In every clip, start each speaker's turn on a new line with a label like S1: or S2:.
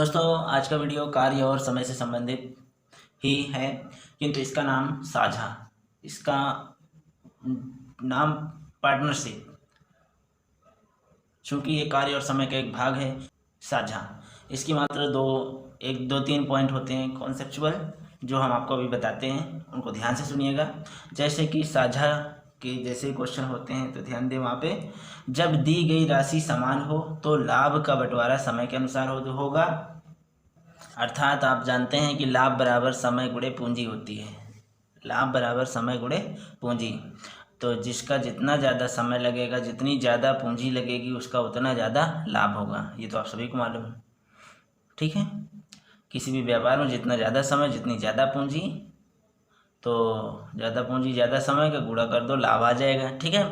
S1: दोस्तों आज का वीडियो कार्य और समय से संबंधित ही है, किंतु इसका नाम साझा, इसका नाम पार्टनरशिप, चूँकि ये कार्य और समय का एक भाग है। साझा, इसकी मात्र दो तीन पॉइंट होते हैं कॉन्सेप्चुअल, जो हम आपको अभी बताते हैं, उनको ध्यान से सुनिएगा। जैसे कि साझा के जैसे क्वेश्चन होते हैं तो ध्यान दें, वहाँ पे जब दी गई राशि समान हो तो लाभ का बंटवारा समय के अनुसार होगा। अर्थात आप जानते हैं कि लाभ बराबर समय गुणे पूंजी होती है। लाभ बराबर समय गुणे पूंजी, तो जिसका जितना ज़्यादा समय लगेगा, जितनी ज़्यादा पूंजी लगेगी, उसका उतना ज़्यादा लाभ होगा। ये तो आप सभी को मालूम है, ठीक है। किसी भी व्यापार में जितना ज़्यादा समय, जितनी ज़्यादा पूंजी, तो ज़्यादा पूंजी ज़्यादा समय का गुणा कर दो, लाभ आ जाएगा, ठीक है।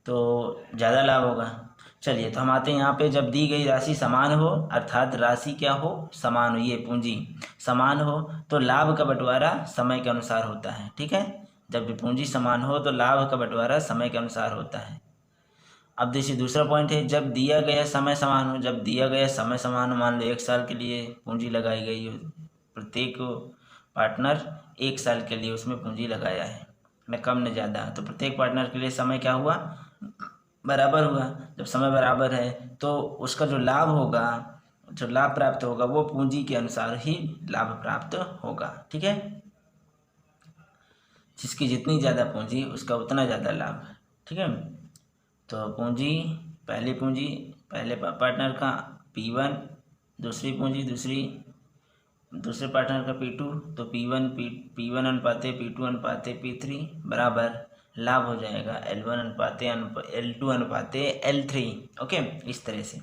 S1: तो ज़्यादा लाभ होगा। चलिए, तो हम आते हैं यहाँ पे, जब दी गई राशि समान हो, अर्थात राशि क्या हो, समान हो, ये पूंजी समान हो, तो लाभ का बंटवारा समय के अनुसार होता है, ठीक है। जब भी पूंजी समान हो तो लाभ का बंटवारा समय के अनुसार होता है। अब देखिए दूसरा पॉइंट है, जब दिया गया समय समान हो। जब दिया गया समय समान हो, मान लो 1 साल के लिए पूंजी लगाई गई हो, प्रत्येक पार्टनर 1 साल के लिए उसमें पूंजी लगाया है, न कम न ज़्यादा, तो प्रत्येक पार्टनर के लिए समय क्या हुआ, बराबर हुआ। जब समय बराबर है तो उसका जो लाभ होगा, जो लाभ प्राप्त होगा, वो पूंजी के अनुसार ही लाभ प्राप्त होगा, ठीक है। जिसकी जितनी ज़्यादा पूंजी उसका उतना ज़्यादा लाभ, ठीक है। तो पूंजी, पहले पार्टनर का P1, दूसरी पूंजी दूसरे पार्टनर का P2, तो P1 अनुपाते P2 अनुपाते P3 बराबर लाभ हो जाएगा L1 अनुपाते L2 अनुपाते L3, ओके, इस तरह से।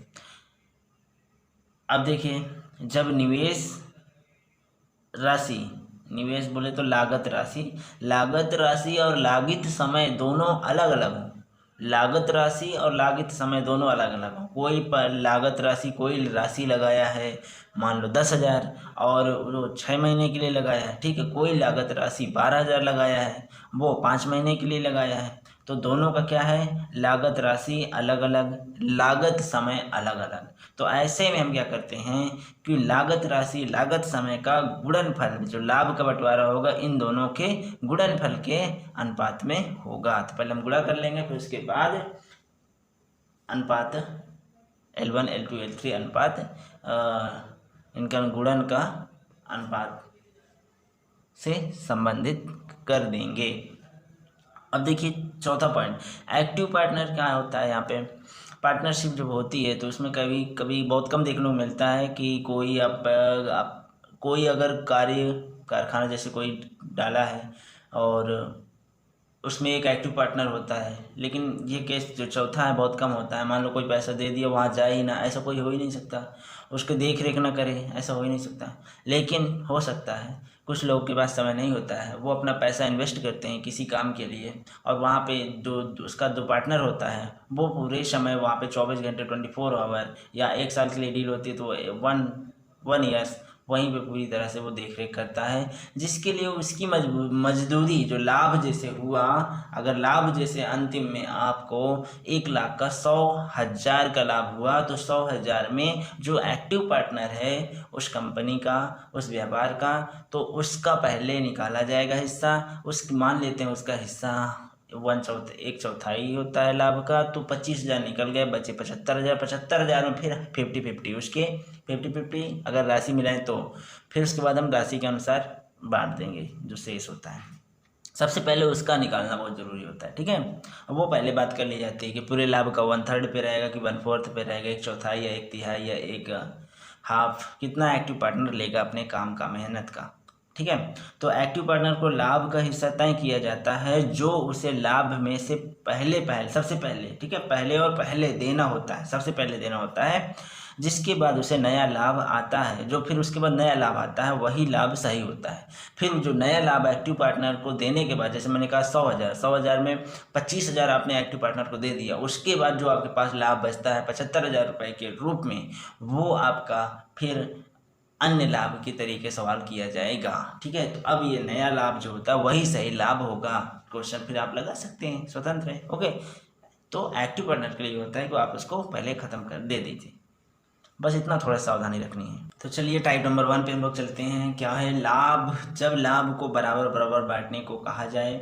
S1: अब देखिए, जब निवेश बोले तो लागत राशि और लागित समय दोनों अलग अलग हो। लागत राशि और लागित समय दोनों अलग अलग हो। लागत राशि कोई राशि लगाया है, मान लो 10,000, और वो 6 महीने के लिए लगाया है, ठीक है। कोई लागत राशि 12,000 लगाया है, वो 5 महीने के लिए लगाया है। तो दोनों का क्या है, लागत राशि अलग अलग, लागत समय अलग अलग। तो ऐसे में हम क्या करते हैं कि लागत राशि लागत समय का गुणनफल, जो लाभ का बंटवारा होगा, इन दोनों के गुणनफल के अनुपात में होगा। तो पहले हम गुणा कर लेंगे, फिर उसके बाद अनुपात L1 L2 L3 अनुपात इनका गुणन का अनुपात से संबंधित कर देंगे। अब देखिए चौथा पॉइंट, एक्टिव पार्टनर क्या होता है। यहाँ पे पार्टनरशिप जब होती है तो उसमें कभी कभी बहुत कम देखने को मिलता है कि कोई अगर कारखाना जैसे कोई डाला है और उसमें एक एक्टिव पार्टनर होता है, लेकिन ये केस जो चौथा है बहुत कम होता है। मान लो कोई पैसा दे दिया, वहाँ जाए ही ना, ऐसा कोई हो ही नहीं सकता। उसके देख रेख ना करे, ऐसा हो ही नहीं सकता। लेकिन हो सकता है कुछ लोगों के पास समय नहीं होता है, वो अपना पैसा इन्वेस्ट करते हैं किसी काम के लिए, और वहाँ पे उसका जो पार्टनर होता है वो पूरे समय वहाँ पे 24 घंटे 24 आवर, या 1 साल के लिए डील होती है तो 1 ईयर्स वहीं पे पूरी तरह से वो देख रेख करता है, जिसके लिए उसकी मजदूरी, जो लाभ जैसे हुआ, अगर लाभ जैसे अंतिम में आपको 1 लाख का 100,000 का लाभ हुआ, तो 100,000 में जो एक्टिव पार्टनर है उस कंपनी का, उस व्यापार का, तो उसका पहले निकाला जाएगा हिस्सा। मान लेते हैं उसका हिस्सा 1/4 होता है लाभ का, तो 25,000 निकल गए, बचे 75,000। 75,000 में फिर 50-50 उसके 50-50 अगर राशि मिलाएं तो फिर उसके बाद हम राशि के अनुसार बांट देंगे जो शेष होता है। सबसे पहले उसका निकालना बहुत ज़रूरी होता है, ठीक है। वो पहले बात कर ली जाती है कि पूरे लाभ का 1/3 पे रहेगा कि 1/4 पे रहेगा, 1/4 या 1/3 या 1/2, कितना एक्टिव पार्टनर लेगा अपने काम का, मेहनत का, ठीक है। तो एक्टिव पार्टनर को लाभ का हिस्सा तय किया जाता है, जो उसे लाभ में से सबसे पहले, ठीक है, पहले देना होता है, सबसे पहले देना होता है। जिसके बाद उसे नया लाभ आता है, जो फिर उसके बाद नया लाभ आता है, वही लाभ सही होता है। फिर जो नया लाभ एक्टिव पार्टनर को देने के बाद, जैसे मैंने कहा 100,000 में 25,000 आपने एक्टिव पार्टनर को दे दिया, उसके बाद जो आपके पास लाभ बचता है 75,000 रुपये के रूप में, वो आपका फिर अन्य लाभ के तरीके सवाल किया जाएगा, ठीक है। तो अब ये नया लाभ जो होता है वही सही लाभ होगा। क्वेश्चन फिर आप लगा सकते हैं, स्वतंत्र है, ओके। तो एक्टिव पार्टनर के लिए होता है कि आप उसको पहले ख़त्म कर दे दीजिए। बस इतना थोड़ा सावधानी रखनी है। तो चलिए टाइप नंबर 1 पे हम लोग चलते हैं। क्या है? लाभ। जब लाभ को बराबर बराबर बांटने को कहा जाए,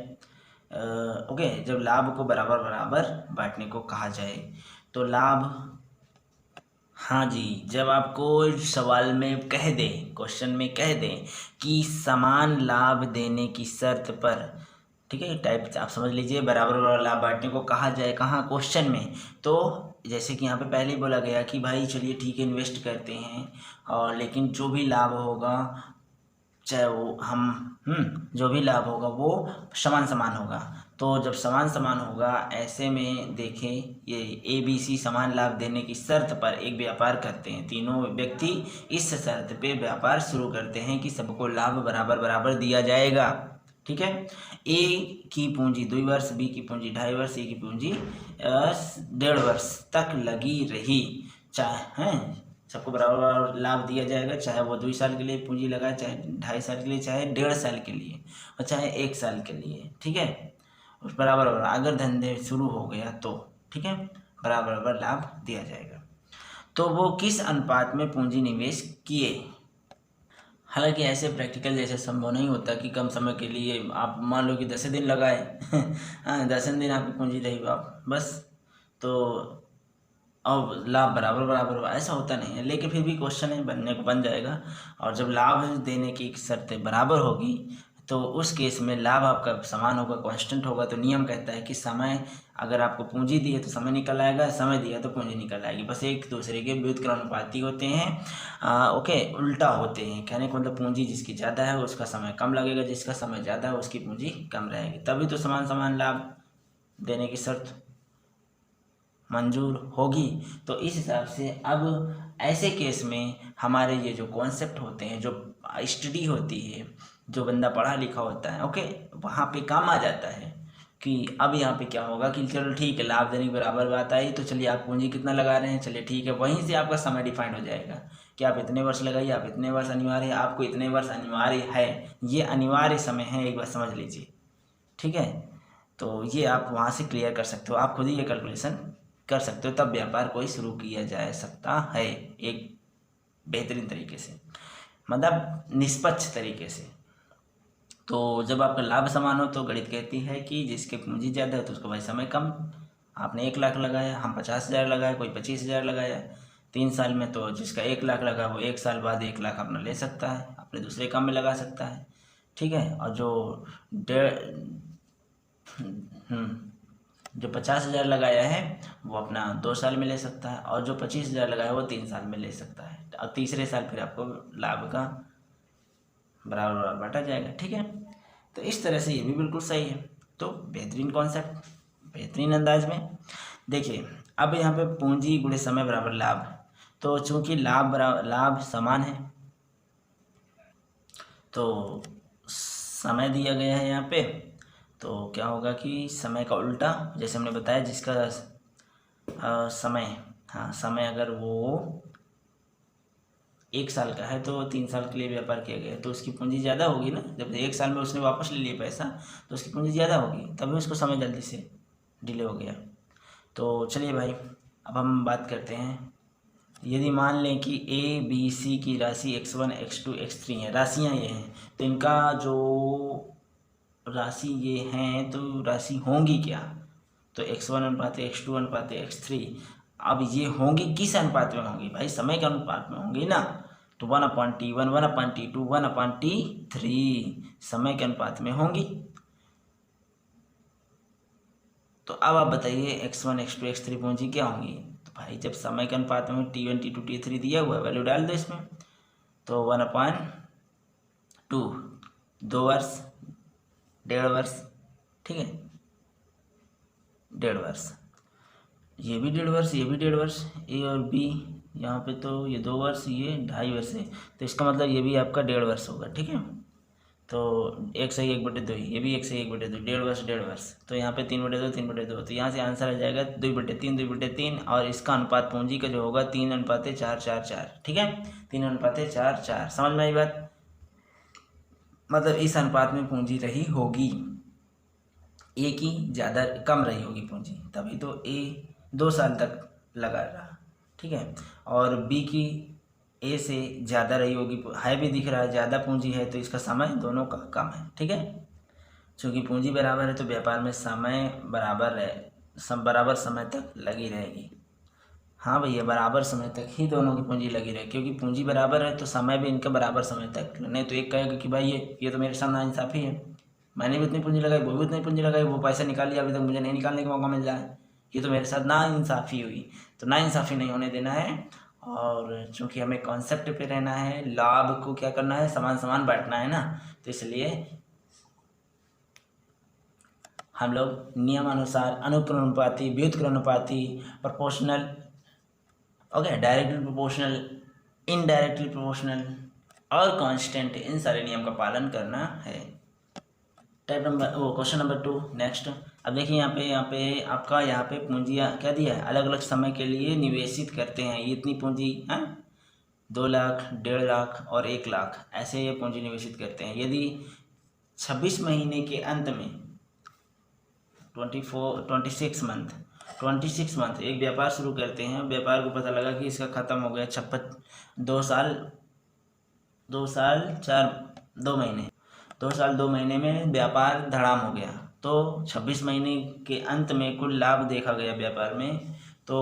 S1: ओके, जब लाभ को बराबर बराबर बांटने को कहा जाए तो लाभ, हाँ जी, जब आपको सवाल में कह दे, क्वेश्चन में कह दे कि समान लाभ देने की शर्त पर, ठीक है, टाइप आप समझ लीजिए, बराबर बराबर लाभ बांटने को कहा जाए, कहाँ? क्वेश्चन में। तो जैसे कि यहाँ पे पहले ही बोला गया कि भाई चलिए ठीक है इन्वेस्ट करते हैं, और लेकिन जो भी लाभ होगा, चाहे वो जो भी लाभ होगा वो समान समान होगा। तो जब समान समान होगा, ऐसे में देखें, ये ABC समान लाभ देने की शर्त पर एक व्यापार करते हैं। तीनों व्यक्ति इस शर्त पे व्यापार शुरू करते हैं कि सबको लाभ बराबर बराबर दिया जाएगा, ठीक है। ए की पूंजी 2 वर्ष, बी की पूंजी 2.5 वर्ष, सी की पूंजी 1.5 वर्ष तक लगी रही, चाहे सबको बराबर बराबर लाभ दिया जाएगा, चाहे वो 2 साल के लिए पूंजी लगाए, चाहे 2.5 साल के लिए, चाहे 1.5 साल के लिए, और चाहे 1 साल के लिए, ठीक है। उस बराबर बराबर अगर धंधे शुरू हो गया तो, ठीक है, बराबर बराबर लाभ दिया जाएगा। तो वो किस अनुपात में पूंजी निवेश किए? हालांकि ऐसे प्रैक्टिकल जैसे संभव नहीं होता कि कम समय के लिए आप मान लो कि 10 दिन लगाए हाँ, 10 दिन आपकी पूंजी रही आप बस, तो और लाभ बराबर बराबर ऐसा होता नहीं है। लेकिन फिर भी क्वेश्चन है, बनने को बन जाएगा। और जब लाभ देने की शर्तें बराबर होगी तो उस केस में लाभ आपका समान होगा, कांस्टेंट होगा। तो नियम कहता है कि समय, अगर आपको पूंजी दी है तो समय निकल आएगा, समय दिया तो पूंजी निकल आएगी, बस एक दूसरे के व्युत्क्रमानुपाती होते हैं। ओके, उल्टा होते हैं। कहने का मतलब पूंजी जिसकी ज़्यादा है उसका समय कम लगेगा, जिसका समय ज़्यादा है उसकी पूंजी कम रहेगी, तभी तो समान समान लाभ देने की शर्त मंजूर होगी। तो इस हिसाब से अब ऐसे केस में हमारे ये जो कॉन्सेप्ट होते हैं, जो स्टडी होती है, जो बंदा पढ़ा लिखा होता है, ओके, वहाँ पे काम आ जाता है कि अब यहाँ पे क्या होगा कि चलो ठीक है, लाभ देने की बराबर बात आई, तो चलिए आप पूंजी कितना लगा रहे हैं, चलिए ठीक है, वहीं से आपका समय डिफाइंड हो जाएगा कि आप इतने वर्ष लगाइए, आप इतने वर्ष अनिवार्य है, आपको इतने वर्ष अनिवार्य है, ये अनिवार्य समय है, एक बार समझ लीजिए, ठीक है। तो ये आप वहाँ से क्लियर कर सकते हो, आप खुद ही ये कैलकुलेशन कर सकते हो, तब व्यापार कोई शुरू किया जा सकता है एक बेहतरीन तरीके से, मतलब निष्पक्ष तरीके से। तो जब आपका लाभ समान हो तो गणित कहती है कि जिसके पूंजी ज़्यादा है तो उसको भाई समय कम। आपने 1 लाख लगाया, हम 50,000 लगाए, कोई 25,000 लगाया 3 साल में, तो जिसका 1 लाख लगा वो 1 साल बाद 1 लाख अपना ले सकता है, अपने दूसरे काम में लगा सकता है, ठीक है। और जो 50,000 लगाया है वो अपना 2 साल में ले सकता है, और जो 25,000 लगाया है वो 3 साल में ले सकता है, और तीसरे साल फिर आपको लाभ का बराबर बराबर बांटा जाएगा, ठीक है। तो इस तरह से ये भी बिल्कुल सही है। तो बेहतरीन कॉन्सेप्ट, बेहतरीन अंदाज में देखिए। अब यहाँ पे पूंजी गुणे समय बराबर लाभ, तो चूंकि लाभ समान है तो समय दिया गया है यहाँ पे, तो क्या होगा कि समय का उल्टा, जैसे हमने बताया, जिसका समय, हाँ, समय अगर वो 1 साल का है तो 3 साल के लिए व्यापार किया गया तो उसकी पूंजी ज़्यादा होगी ना। जब 1 साल में उसने वापस ले लिया पैसा तो उसकी पूंजी ज़्यादा होगी, तभी उसको समय जल्दी से डिले हो गया। तो चलिए भाई, अब हम बात करते हैं। यदि मान लें कि ABC की राशि x1 x2 x3 है, राशियाँ ये हैं, तो इनका जो राशि ये हैं तो राशि होंगी क्या? तो x1 अनुपात x2 अनुपात x3। अब ये होंगी किस अनुपात में होंगी भाई? समय के अनुपात में होंगी ना। तो 1/T1 1/T2 1/T3 समय के अनुपात में होंगी। तो अब आप बताइए x1 x2 x3 पूंजी क्या होंगी? तो भाई जब समय के अनुपात में T1 T2 T3 दिया हुआ है, वैल्यू डाल दो इसमें। तो 1/2, 2 वर्ष, 1.5 वर्ष, ठीक है, 1.5 वर्ष, ये भी 1.5 वर्ष, ये भी 1.5 वर्ष, ए और बी यहाँ पे, तो ये 2 वर्ष, ये 2.5 वर्ष है, तो इसका मतलब ये भी आपका 1.5 वर्ष होगा, ठीक है। तो 1 सही 1/2, ये भी 1 सही 1/2, 1.5 वर्ष 1.5 वर्ष, तो यहाँ पे 3/2 3/2, तो यहाँ से आंसर आ जाएगा 2/3 2/3, और इसका अनुपात पूंजी का जो होगा 3:4:4, ठीक है, 3:4:4। समझ में आई बात? मतलब इस अनुपात में पूंजी रही होगी, ए की ज़्यादा कम रही होगी पूंजी, तभी तो ए 2 साल तक लगा रहा, ठीक है। और बी की ए से ज़्यादा रही होगी, हाई भी दिख रहा है, ज़्यादा पूंजी है, तो इसका समय दोनों का कम है। ठीक है, चूँकि पूंजी बराबर है तो व्यापार में समय बराबर है, सब बराबर समय तक लगी रहेगी। हाँ भैया, बराबर समय तक ही दोनों की पूंजी लगी रहे, क्योंकि पूंजी बराबर है तो समय भी इनका बराबर समय तक। नहीं तो एक कहेगा कि भाई ये तो मेरे साथ नाइंसाफ़ी है, मैंने भी उतनी पूंजी लगाई, वो भी उतनी पूंजी लगाई, वो पैसा निकाल लिया, अभी तक मुझे नहीं निकालने का मौका मिल रहा है, ये तो मेरे साथ नाइंसाफ़ी हुई। तो नाइंसाफ़ी नहीं होने देना है। और चूँकि हमें कॉन्सेप्ट पे रहना है, लाभ को क्या करना है, समान समान बांटना है ना, तो इसलिए हम लोग नियमानुसार अनुक्रमानुपाती, व्युत्क्रमानुपाती, proportional, okay, directly proportional, indirectly proportional और कांस्टेंट, इन सारे नियम का पालन करना है। टाइप नंबर वो क्वेश्चन नंबर 2 नेक्स्ट। अब देखिए यहाँ पे आपका यहाँ पे पूंजियाँ क्या दिया है, अलग अलग समय के लिए निवेशित करते हैं, ये इतनी पूंजी है, 2 लाख, 1.5 लाख और 1 लाख, ऐसे ये पूंजी निवेशित करते हैं। यदि 26 महीने के अंत में 26 मंथ एक व्यापार शुरू करते हैं, व्यापार को पता लगा कि इसका ख़त्म हो गया 2 साल 2 महीने में व्यापार धड़ाम हो गया, तो 26 महीने के अंत में कुल लाभ देखा गया व्यापार में। तो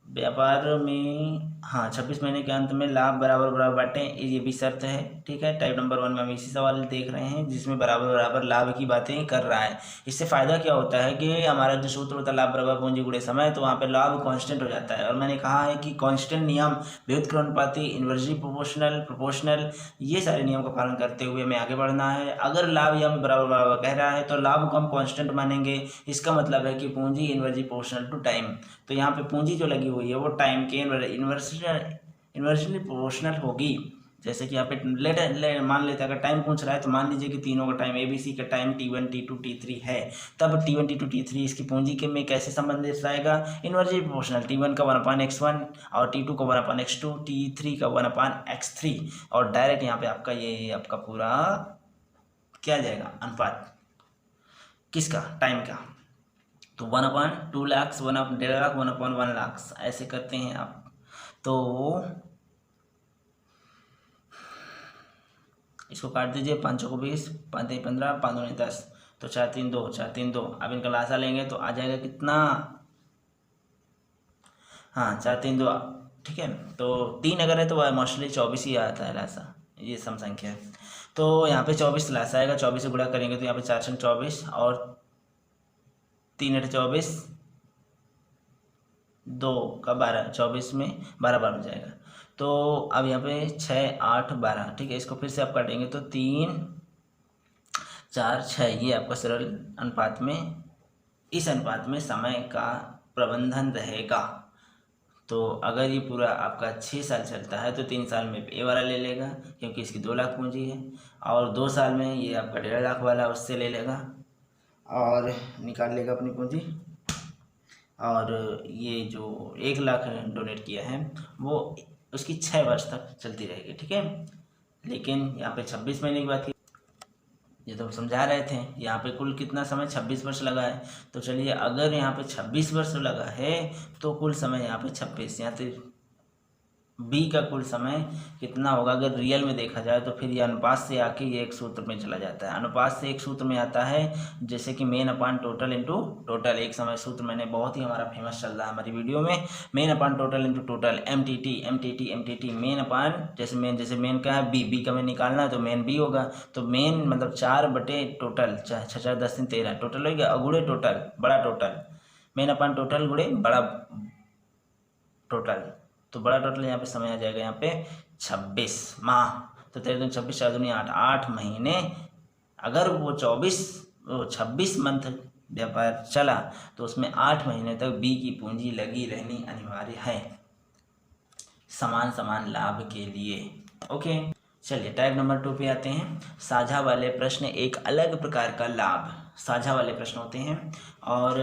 S1: व्यापार में हाँ 26 महीने के अंत में लाभ बराबर बराबर बांटें, ये भी शर्त है। ठीक है, टाइप नंबर 1 में हम इसी सवाल देख रहे हैं जिसमें बराबर बराबर लाभ की बातें कर रहा है। इससे फ़ायदा क्या होता है कि हमारा जो सूत्र होता है लाभ बराबर पूंजी गुणे समय, तो वहाँ पे लाभ कांस्टेंट हो जाता है। और मैंने कहा है कि कांस्टेंट नियम, व्युत्क्रमानुपाती, इन्वर्सली प्रोपोर्शनल, ये सारे नियम का पालन करते हुए हमें आगे बढ़ना है। अगर लाभ यहाँ बराबर बराबर कह रहा है तो लाभ को हम कांस्टेंट मानेंगे, इसका मतलब है कि पूंजी इन्वर्सली प्रोपोर्शनल टू टाइम। तो यहाँ पे पूंजी जो लगी हुई है वो टाइम के इन्वर्सली प्रोपोर्शनल होगी। जैसे कि यहाँ पे मान लेते हैं, अगर टाइम पूछ रहा है तो मान लीजिए कि तीनों का टाइम, ABC का टाइम T1 T2 T3 है, तब T1 T2 T3 इसकी पूंजी के में कैसे संबंधित रहेगा, इन्वर्सली प्रोपोर्शनल। T1 का 1/x1 और T2 का 1/x2, T3 का 1/x3। और डायरेक्ट यहाँ पे आपका ये आपका पूरा क्या जाएगा, अनुपात किसका, टाइम का। तो 1/2 लाख, 1/1.5 लाख, 1/1 लाख, ऐसे करते हैं आप। तो इसको काट दीजिए, 5 को 20, 5 3 15, 5 दूनी 10, तो 4 3 2, 4 3 2। अब इनका लासा लेंगे तो आ जाएगा कितना, हाँ 4 3 2। ठीक है, तो 3 अगर है तो मोस्टली 24 ही आता है लासा, ये सम संख्या है। तो यहाँ पे 24 लासा आएगा, 24 से गुणा करेंगे तो यहाँ पे 4 6 24 और 3 8 24, 2 का 12, 24 में 12 बार हो जाएगा। तो अब यहाँ पे 6 8 12, ठीक है, इसको फिर से आप काटेंगे तो 3 4 6, ये आपका सरल अनुपात में, इस अनुपात में समय का प्रबंधन रहेगा। तो अगर ये पूरा आपका 6 साल चलता है तो 3 साल में ए वाला ले लेगा क्योंकि इसकी 2 लाख पूंजी है, और 2 साल में ये आपका 1.5 लाख वाला उससे ले लेगा और निकाल लेगा अपनी पूंजी। और ये जो 1 लाख डोनेट किया है वो उसकी 6 वर्ष तक चलती रहेगी। ठीक है, लेकिन यहाँ पे 26 महीने की बात की, ये तो समझा रहे थे, यहाँ पे कुल कितना समय 26 वर्ष लगा है। तो चलिए, अगर यहाँ पे 26 वर्ष लगा है तो कुल समय यहाँ पे 26, यहाँ तो बी का कुल समय कितना होगा अगर रियल में देखा जाए तो फिर ये अनुपात से आके ये एक सूत्र में चला जाता है। अनुपात से एक सूत्र में आता है जैसे कि मेन अपान टोटल इंटू टोटल। एक समय सूत्र मैंने बहुत ही हमारा फेमस चल रहा है हमारी वीडियो में, मेन अपान टोटल इंटू टोटल, MTT मेन अपान, जैसे मेन का है बी का मेन निकालना है तो मेन बी होगा, तो मेन मतलब 4 बटे टोटल, 6 4 10 3 13 टोटल हो गया, गुणे टोटल बड़ा टोटल, मेन अपान टोटल गुणे बड़ा टोटल। तो बड़ा टोटल यहाँ पे समय आ जाएगा यहाँ पे 26 माह, तो 13 दूनी 26, 4 दूनी 8, 8 महीने। अगर वो 26 मंथ व्यापार चला तो उसमें 8 महीने तक बी की पूंजी लगी रहनी अनिवार्य है, समान समान लाभ के लिए। ओके, चलिए टाइप नंबर 2 पे आते हैं। साझा वाले प्रश्न एक अलग प्रकार का लाभ, साझा वाले प्रश्न होते हैं और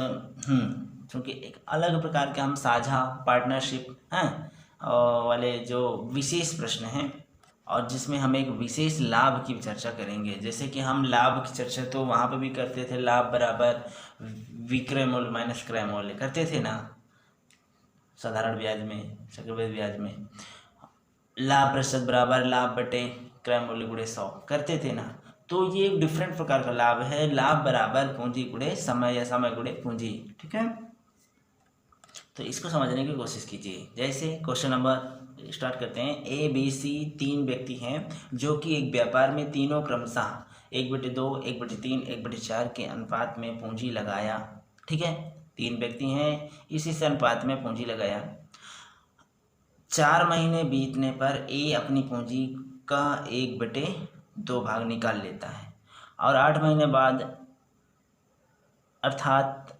S1: क्योंकि एक अलग प्रकार के हम साझा पार्टनरशिप वाले जो विशेष प्रश्न हैं और जिसमें हम एक विशेष लाभ की चर्चा करेंगे। जैसे कि हम लाभ की चर्चा तो वहाँ पे भी करते थे, लाभ बराबर विक्रय मूल्य माइनस क्रय मूल्य करते थे ना, साधारण ब्याज में, चक्रवृद्धि ब्याज में लाभ प्रतिशत बराबर लाभ बटे क्रय मूल्य गुणे 100 करते थे ना। तो ये एक डिफरेंट प्रकार का लाभ है, लाभ बराबर पूंजी गुणे समय या समय गुणे पूंजी। ठीक है, तो इसको समझने की कोशिश कीजिए। जैसे क्वेश्चन नंबर स्टार्ट करते हैं। ए बी सी 3 व्यक्ति हैं जो कि एक व्यापार में तीनों क्रमशः 1/2, 1/3, 1/4 के अनुपात में पूंजी लगाया। ठीक है, 3 व्यक्ति हैं, इसी से अनुपात में पूंजी लगाया। 4 महीने बीतने पर ए अपनी पूंजी का 1/2 भाग निकाल लेता है और 8 महीने बाद, अर्थात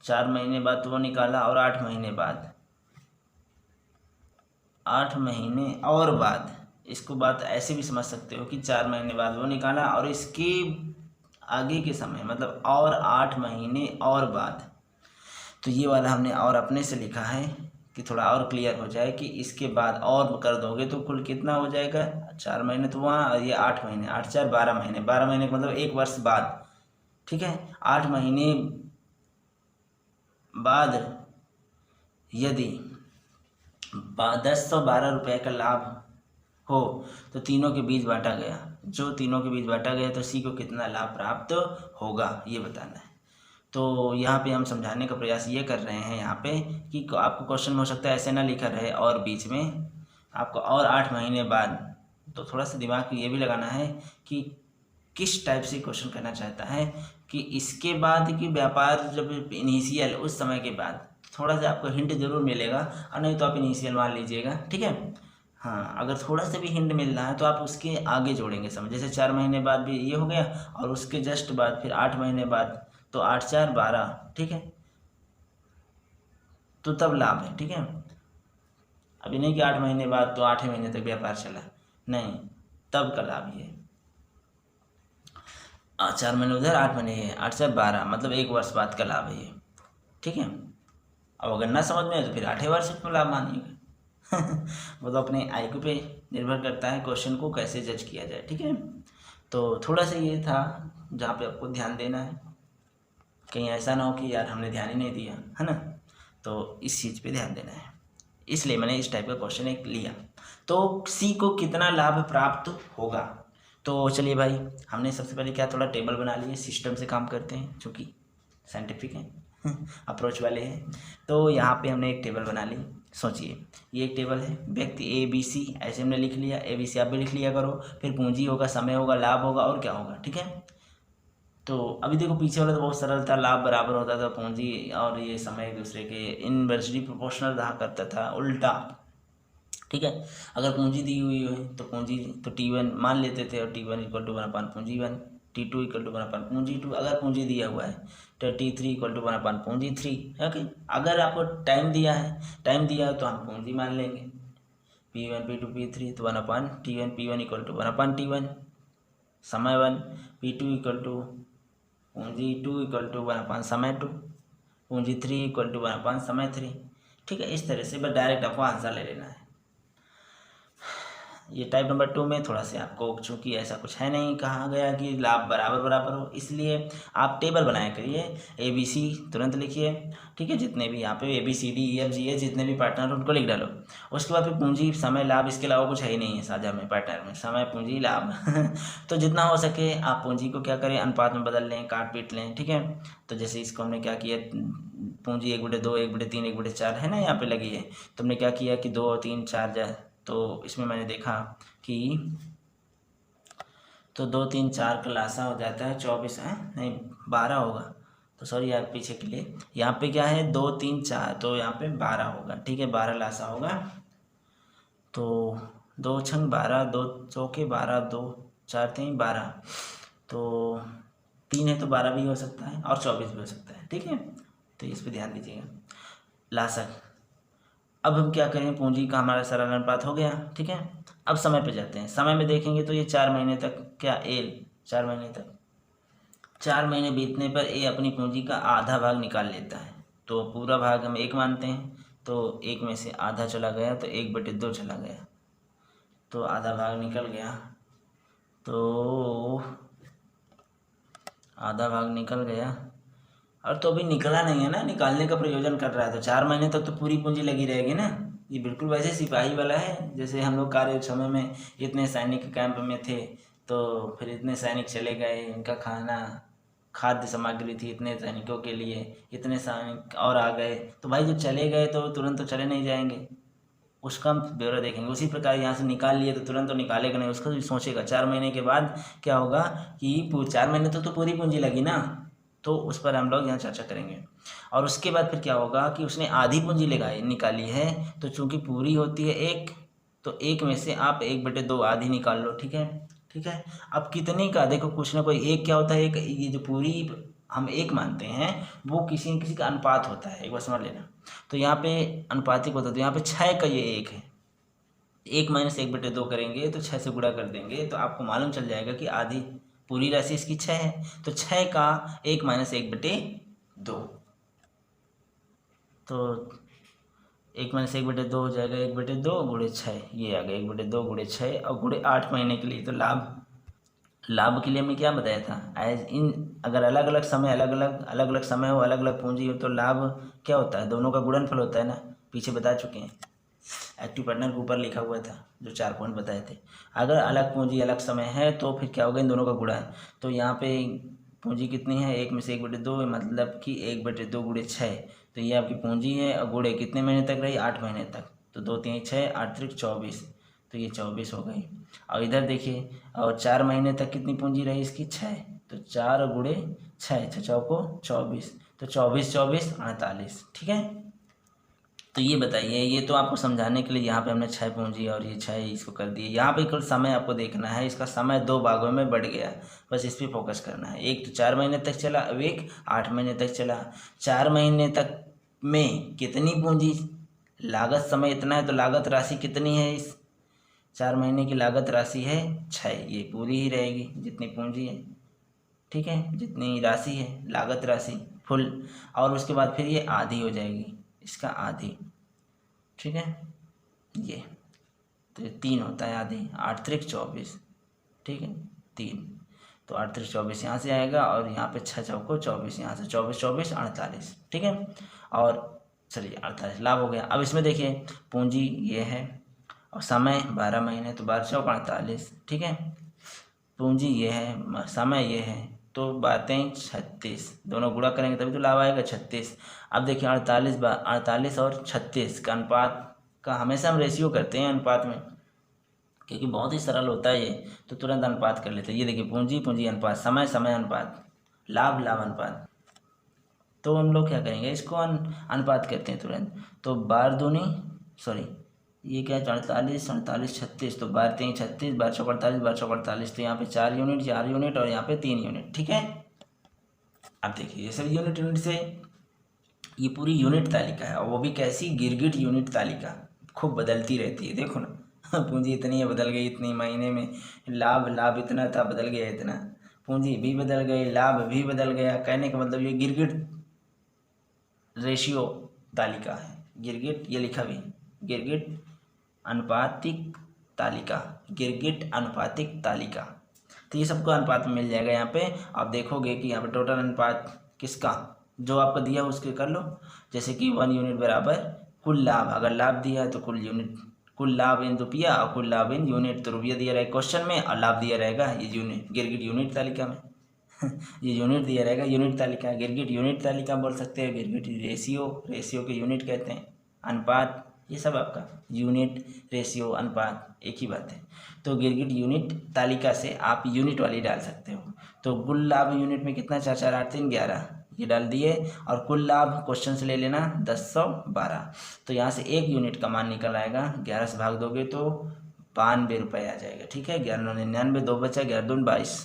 S1: 4 महीने बाद तो वो निकाला और 8 महीने बाद, 8 महीने और बाद, इसको बात ऐसे भी समझ सकते हो कि 4 महीने बाद वो निकाला और इसके आगे के समय मतलब और 8 महीने और बाद। तो ये वाला हमने और अपने से लिखा है कि थोड़ा और क्लियर हो जाए कि इसके बाद और कर दोगे तो कुल कितना हो जाएगा। 4 महीने तो वहाँ और ये 8 महीने, 8 4 12 महीने, 12 महीने का मतलब 1 वर्ष बाद। ठीक है, 8 महीने बाद यदि 1012 रुपये का लाभ हो तो तीनों के बीच बांटा गया, जो तीनों के बीच बांटा गया तो सी को कितना लाभ प्राप्त होगा ये बताना है। तो यहाँ पे हम समझाने का प्रयास ये कर रहे हैं यहाँ पे कि आपको क्वेश्चन में हो सकता है ऐसे ना लिखा रहे और बीच में आपको और 8 महीने बाद, तो थोड़ा सा दिमाग ये भी लगाना है कि किस टाइप से क्वेश्चन करना चाहता है कि इसके बाद कि व्यापार जब इनिशियल उस समय के बाद, थोड़ा सा आपको हिंट जरूर मिलेगा और नहीं तो आप इनिशियल मान लीजिएगा। ठीक है, हाँ, अगर थोड़ा सा भी हिंट मिल रहा है तो आप उसके आगे जोड़ेंगे समय। जैसे 4 महीने बाद भी ये हो गया और उसके जस्ट बाद फिर 8 महीने बाद, तो 8 4 12। ठीक है, तो तब लाभ है। ठीक है, अभी नहीं कि 8 महीने बाद तो 8 महीने तक व्यापार चला, नहीं, तब का लाभ ये 4 महीने उधर, 8 महीने ये, 8 4 12 मतलब 1 वर्ष बाद का लाभ है ये। ठीक है, अब अगर ना समझ में आए तो फिर 8वें वर्ष में लाभ मानिएगा। वो तो अपने IQ पे निर्भर करता है क्वेश्चन को कैसे जज किया जाए। ठीक है, तो थोड़ा सा ये था जहाँ पे आपको ध्यान देना है, कहीं ऐसा ना हो कि यार हमने ध्यान ही नहीं दिया, है ना। तो इस चीज़ पे ध्यान देना है, इसलिए मैंने इस टाइप का क्वेश्चन एक लिया। तो सी को कितना लाभ प्राप्त होगा। तो चलिए भाई, हमने सबसे पहले क्या थोड़ा टेबल बना लिए, सिस्टम से काम करते हैं चूँकि साइंटिफिक है अप्रोच वाले हैं। तो यहाँ पे हमने एक टेबल बना ली। सोचिए, ये एक टेबल है, व्यक्ति ए बी सी ऐसे हमने लिख लिया, ए बी सी आप भी लिख लिया करो, फिर पूंजी होगा, समय होगा, लाभ होगा और क्या होगा। ठीक है, तो अभी देखो पीछे वाला तो बहुत सरल था, लाभ बराबर होता था पूंजी और ये समय एक दूसरे के इनवर्सली प्रोपोर्शनल रहा करता था, उल्टा। ठीक है, अगर पूंजी दी हुई है तो पूंजी तो T1 मान लेते थे और T1 इक्वल टू 1/पूंजी 1, T2 इक्वल टू 1/पूंजी 2। अगर पूंजी दिया हुआ है तो T3 इक्वल टू 1/पूंजी 3। ओके, अगर आपको टाइम दिया है, तो हम पूंजी मान लेंगे P1 P2 P3, तो 1/T1, P1 equal to 1/T1 समय 1, P2 इक्वल टू पूंजी 2 इक्वल टू 1/समय 2, पूंजी 3 इक्वल टू 1/समय 3। ठीक है, इस तरह से बस डायरेक्ट आपको आंसर ले लेना है। ये टाइप नंबर 2 में थोड़ा सा आपको, चूँकि ऐसा कुछ है नहीं कहा गया कि लाभ बराबर बराबर हो, इसलिए आप टेबल बनाया करिए, ABC तुरंत लिखिए। ठीक है, जितने भी यहाँ पे ABCDEFGH जितने भी पार्टनर हैं उनको लिख डालो। उसके बाद फिर पूंजी समय लाभ, इसके अलावा कुछ है ही नहीं है साझा में, पार्टनर में समय पूंजी लाभ तो जितना हो सके आप पूंजी को क्या करें, अनुपात में बदल लें, काट पीट लें। ठीक है, तो जैसे इसको हमने क्या किया, पूंजी 1/2, 1/3, 1/4 है ना यहाँ पे लगी है, तो हमने क्या किया कि 2 3 4 जाए, तो इसमें मैंने देखा कि तो 2 3 4 का लासा हो जाता है 24 है, नहीं 12 होगा, तो सॉरी यार पीछे के लिए, यहाँ पे क्या है 2 3 4, तो यहाँ पे 12 होगा। ठीक है, 12 लासा होगा, तो 2 छंग 12, 2 चौके 12, 2 4 3 12, तो 3 है तो 12 भी हो सकता है और 24 भी हो सकता है। ठीक है, तो इस पर ध्यान दीजिएगा। लासक, अब हम क्या करें, पूंजी का हमारा सरल अनुपात हो गया। ठीक है, अब समय पे जाते हैं। समय में देखेंगे तो ये 4 महीने तक क्या 4 महीने तक, 4 महीने बीतने पर ए अपनी पूंजी का आधा भाग निकाल लेता है। तो पूरा भाग हम 1 मानते हैं, तो 1 में से आधा चला गया तो 1/2 चला गया, तो आधा भाग निकल गया, तो आधा भाग निकल गया और तो अभी निकला नहीं है ना, निकालने का प्रयोजन कर रहा है, तो 4 महीने तक तो पूरी पूंजी लगी रहेगी ना। ये बिल्कुल वैसे सिपाही वाला है, जैसे हम लोग कार्य समय में इतने सैनिक कैंप में थे, तो फिर इतने सैनिक चले गए, इनका खाना खाद्य सामग्री थी इतने सैनिकों के लिए, इतने सैनिक और आ गए, तो भाई जब चले गए तो तुरंत तो चले नहीं जाएंगे, उसका हम ब्यौरा देखेंगे। उसी प्रकार यहाँ से निकाल लिए तो तुरंत तो निकालेगा नहीं, उसका भी सोचेगा 4 महीने के बाद क्या होगा कि 4 महीने तो पूरी पूंजी लगी ना, तो उस पर हम लोग यहाँ चर्चा करेंगे। और उसके बाद फिर क्या होगा कि उसने आधी पूंजी लगाई निकाली है, तो चूंकि पूरी होती है एक, तो एक में से आप 1/2 आधी निकाल लो, ठीक है। ठीक है, अब कितने का देखो, कुछ ना कोई एक क्या होता है, एक ये जो पूरी हम एक मानते हैं वो किसी न किसी का अनुपात होता है, एक बार समझ लेना। तो यहाँ पे अनुपातिक होता है, तो यहाँ पे 6 का ये एक है, 1 - 1/2 करेंगे तो 6 से गुणा कर देंगे, तो आपको मालूम चल जाएगा कि आधी पूरी राशि इसकी 6 है, तो 6 का 1 - 1/2, तो 1 - 1/2 हो जाएगा, 1/2 गुणे 6, ये आ गया 1/2 गुणे 6 और गुणे 8 महीने के लिए। तो लाभ के लिए हमने क्या बताया था, एज इन, अगर अलग अलग समय हो, अलग अलग पूंजी हो, तो लाभ क्या होता है, दोनों का गुणनफल होता है ना, पीछे बता चुके हैं, एक्टिव पार्टनर के ऊपर लिखा हुआ था जो 4 पॉइंट बताए थे। अगर अलग पूंजी अलग समय है तो फिर क्या होगा, इन दोनों का गुणा है। तो यहाँ पे पूंजी कितनी है, 1 - 1/2, मतलब कि 1/2 गुणे 6, तो ये आपकी पूंजी है, और गुणे कितने महीने तक रही, 8 महीने तक, तो 2 - 3 = 6, 8 × 24, तो ये 24 हो गई। और इधर देखिए, और 4 महीने तक कितनी पूंजी रही इसकी, 6, तो 4 गुणे 6, 6 चौको 24, तो 24 24 48, ठीक है। तो ये बताइए, ये तो आपको समझाने के लिए यहाँ पे हमने 6 पूंजी और ये 6 इसको कर दिए। यहाँ पे कुल समय आपको देखना है, इसका समय 2 भागों में बढ़ गया, बस इस पर फोकस करना है। एक तो 4 महीने तक चला, अब एक 8 महीने तक चला। 4 महीने तक में कितनी पूंजी, लागत समय इतना है, तो लागत राशि कितनी है, इस 4 महीने की लागत राशि है 6, ये पूरी ही रहेगी जितनी पूंजी है, ठीक है, जितनी राशि है लागत राशि फुल। और उसके बाद फिर ये आधी हो जाएगी, इसका आधी, ठीक है, ये तो 3 होता है आधी, 8 × 24, ठीक है, 3, तो 8 × 24 यहाँ से आएगा, और यहाँ पे 6 चौको 24, यहाँ से 24 24 48, ठीक है। और चलिए 48 लाभ हो गया। अब इसमें देखिए पूंजी ये है और समय 12 महीने, तो 12 चौक 48, ठीक है। पूंजी ये है, समय ये है, तो बातें 36, दोनों गुणा करेंगे तभी तो लाभ आएगा 36। अब देखिए 48 और 36 का अनुपात का हमेशा हम रेशियो करते हैं अनुपात में, क्योंकि बहुत ही सरल होता है ये, तो तुरंत अनुपात कर लेते हैं। ये देखिए पूंजी पूंजी अनुपात, समय समय अनुपात, लाभ लाभ अनुपात, तो हम लोग क्या करेंगे, इसको अनुपात करते हैं तुरंत। तो 12 दूनी, सॉरी ये क्या है, 48 48 36, तो 12 3 36, 12 चौक 48, 12 चौक 48, तो यहाँ पे 4 यूनिट 4 यूनिट और यहाँ पे 3 यूनिट, ठीक है। अब देखिए ये सब यूनिट यूनिट से, ये पूरी यूनिट तालिका है, और वो भी कैसी, गिरगिट यूनिट तालिका, खूब बदलती रहती है, देखो ना पूंजी इतनी है, बदल गई इतनी महीने में, लाभ इतना था, बदल गया इतना, पूंजी भी बदल गई, लाभ भी बदल गया, कहने का मतलब ये गिरगिट रेशियो तालिका है। गिरगिट ये लिखा भी, गिरगिट अनुपातिक तालिका, गिरगिट अनुपातिक तालिका, तो ये सबको अनुपात में मिल जाएगा। यहाँ पे आप देखोगे कि यहाँ पे टोटल अनुपात किसका, जो आपको दिया उसके कर लो, जैसे कि 1 यूनिट बराबर कुल लाभ, अगर लाभ दिया है तो कुल यूनिट, कुल लाभ इन रुपया और कुल लाभ इन यूनिट, तो रुपया दिया रहेगा क्वेश्चन में और लाभ दिया रहेगा ये यूनिट, गिरगिट यूनिट तालिका में ये यूनिट दिया रहेगा, यूनिट तालिका, गिरगिट यूनिट तालिका बोल सकते हैं, गिरगिट रेशियो के यूनिट कहते हैं, अनुपात ये सब आपका यूनिट रेशियो अनुपात एक ही बात है। तो गिरगिट यूनिट तालिका से आप यूनिट वाली डाल सकते हो। तो कुल लाभ यूनिट में कितना, 4 4 8 3 11, ये डाल दिए, और कुल लाभ क्वेश्चन से ले लेना 1012, तो यहाँ से 1 यूनिट का मान निकल आएगा, 11 से भाग दोगे तो 92 रुपये आ जाएगा, ठीक है। 11 9 99, 2 बचा, 11 दूनी 22,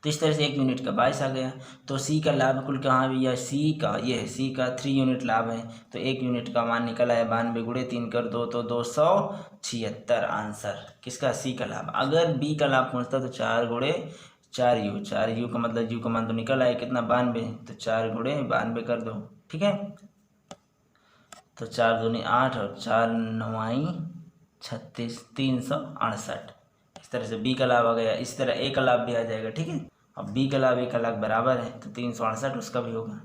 S1: तो इस तरह से 1 यूनिट का 22 आ गया। तो सी का लाभ कुल कहाँ भी है, सी का ये है, सी का 3 यूनिट लाभ है, तो 1 यूनिट का मान निकल आया 92 गुणे 3 कर दो तो 276 आंसर किसका, सी का लाभ। अगर बी का लाभ पूछता तो 4 गुणे 4 यू का मतलब यू का मान तो निकल आया कितना, 92, तो 4 गुणे 92 कर दो, ठीक है। तो 4 दूनी 8 और 4 9 36, 368, इस तरह से बी का लाभ आ गया। इस तरह ए का लाभ भी आ जाएगा, ठीक है। अब बी का लाभ ए का लाभ बराबर है तो 368 उसका भी होगा,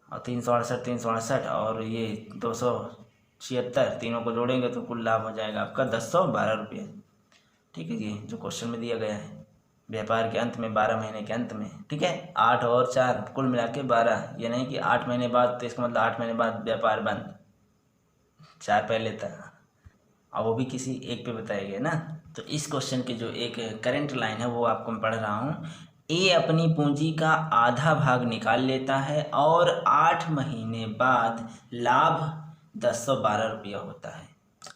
S1: और 368 और ये 276, तीनों को जोड़ेंगे तो कुल लाभ हो जाएगा आपका 1012 रुपये। ठीक है, ये जो क्वेश्चन में दिया गया है व्यापार के अंत में 12 महीने के अंत में। ठीक है, 8 और 4 कुल मिला के 12, ये नहीं कि 8 महीने बाद, तो इसका मतलब 8 महीने बाद व्यापार बंद, 4 पहले था, और वो भी किसी एक पे बताया गया ना। तो इस क्वेश्चन के जो एक करंट लाइन है वो आपको मैं पढ़ रहा हूँ। ए अपनी पूंजी का आधा भाग निकाल लेता है और 8 महीने बाद लाभ 1012 रुपया होता है,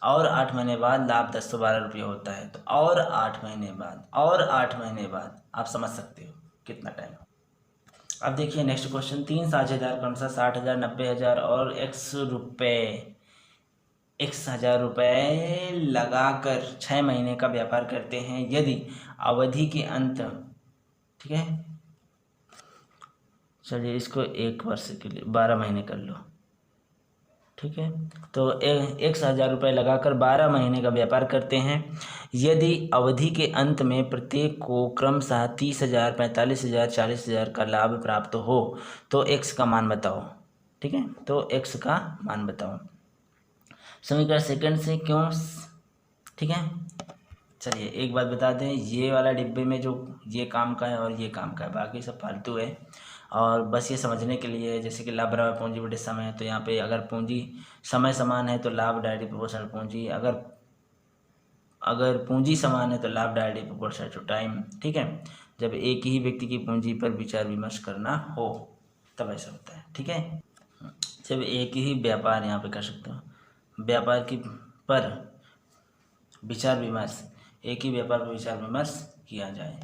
S1: और 8 महीने बाद लाभ 1012 रुपये होता है। तो और 8 महीने बाद, और 8 महीने बाद, आप समझ सकते हो कितना टाइम हो। अब देखिए नेक्स्ट क्वेश्चन, 3 साझेदार क्रमशः 60,000, 90,000 और x हजार रुपये लगाकर 6 महीने का व्यापार करते हैं। यदि अवधि के अंत, ठीक है, चलिए इसको 1 वर्ष के लिए 12 महीने कर लो। ठीक है, तो 1000 रुपये लगाकर 12 महीने का व्यापार करते हैं। यदि अवधि के अंत में प्रत्येक को क्रमशः 30,000, 45,000, 40,000 का लाभ प्राप्त हो तो x का मान बताओ। ठीक है, तो x का मान बताओ। समीकरण सेकंड से क्यों, ठीक है। चलिए एक बात बता दें, ये वाला डिब्बे में जो ये काम का है और ये काम का है, बाकी सब फालतू है। और बस ये समझने के लिए, जैसे कि लाभ बराबर पूंजी बटे समय है, तो यहाँ पे अगर पूंजी समय समान है तो लाभ डायरेक्टली प्रोपोर्शनल पूंजी, अगर पूंजी समान है तो लाभ डायरेक्टली प्रोपोर्शनल टू टाइम। ठीक है, जब एक ही व्यक्ति की पूंजी पर विचार विमर्श करना हो तब ऐसा होता है। ठीक है, जब एक ही व्यापार, यहाँ पे कर सकते हो, व्यापार की पर विचार विमर्श, एक ही व्यापार पर विचार विमर्श किया जाए,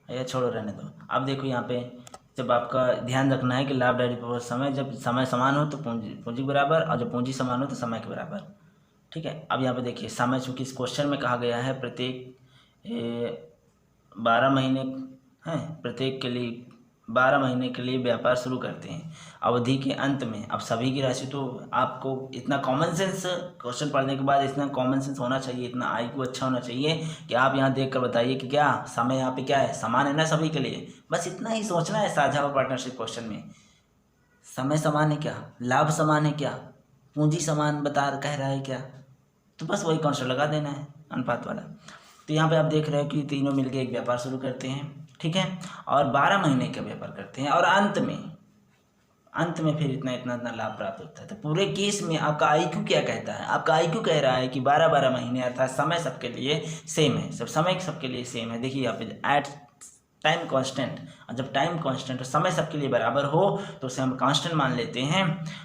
S1: या छोड़ो रहने दो। अब देखो यहाँ पे, जब आपका ध्यान रखना है कि लाभ डायरेक्टली प्रोपोर्शनल समय, जब समय समान हो तो पूंजी के बराबर, और जब पूंजी समान हो तो समय के बराबर। ठीक है, अब यहाँ पे देखिए समय, चूँकि इस क्वेश्चन में कहा गया है प्रत्येक 12 महीने हैं, प्रत्येक के लिए 12 महीने के लिए व्यापार शुरू करते हैं अवधि के अंत में। अब सभी की राशि, तो आपको इतना कॉमन सेंस, क्वेश्चन पढ़ने के बाद इतना कॉमन सेंस होना चाहिए, इतना IQ अच्छा होना चाहिए कि आप यहाँ देख कर बताइए कि क्या समय यहाँ पे क्या है, समान है ना सभी के लिए। बस इतना ही सोचना है साझा और पार्टनरशिप क्वेश्चन में, समय समान है क्या, लाभ समान है क्या, पूंजी समान कह रहा है क्या, तो बस वही कॉन्सेप्ट लगा देना है अनुपात वाला। तो यहाँ पे आप देख रहे हो कि तीनों मिलके एक व्यापार शुरू करते हैं। ठीक है, और 12 महीने का व्यापार करते हैं, और अंत में फिर इतना लाभ प्राप्त होता है। तो पूरे केस में आपका IQ क्या कहता है, आपका IQ कह रहा है कि 12 महीने, अर्थात समय सबके लिए सेम है, समय सबके लिए सेम है। देखिए यहाँ पे एट टाइम कांस्टेंट, और जब टाइम कांस्टेंट और समय सबके लिए बराबर हो तो उसे हम कांस्टेंट मान लेते हैं,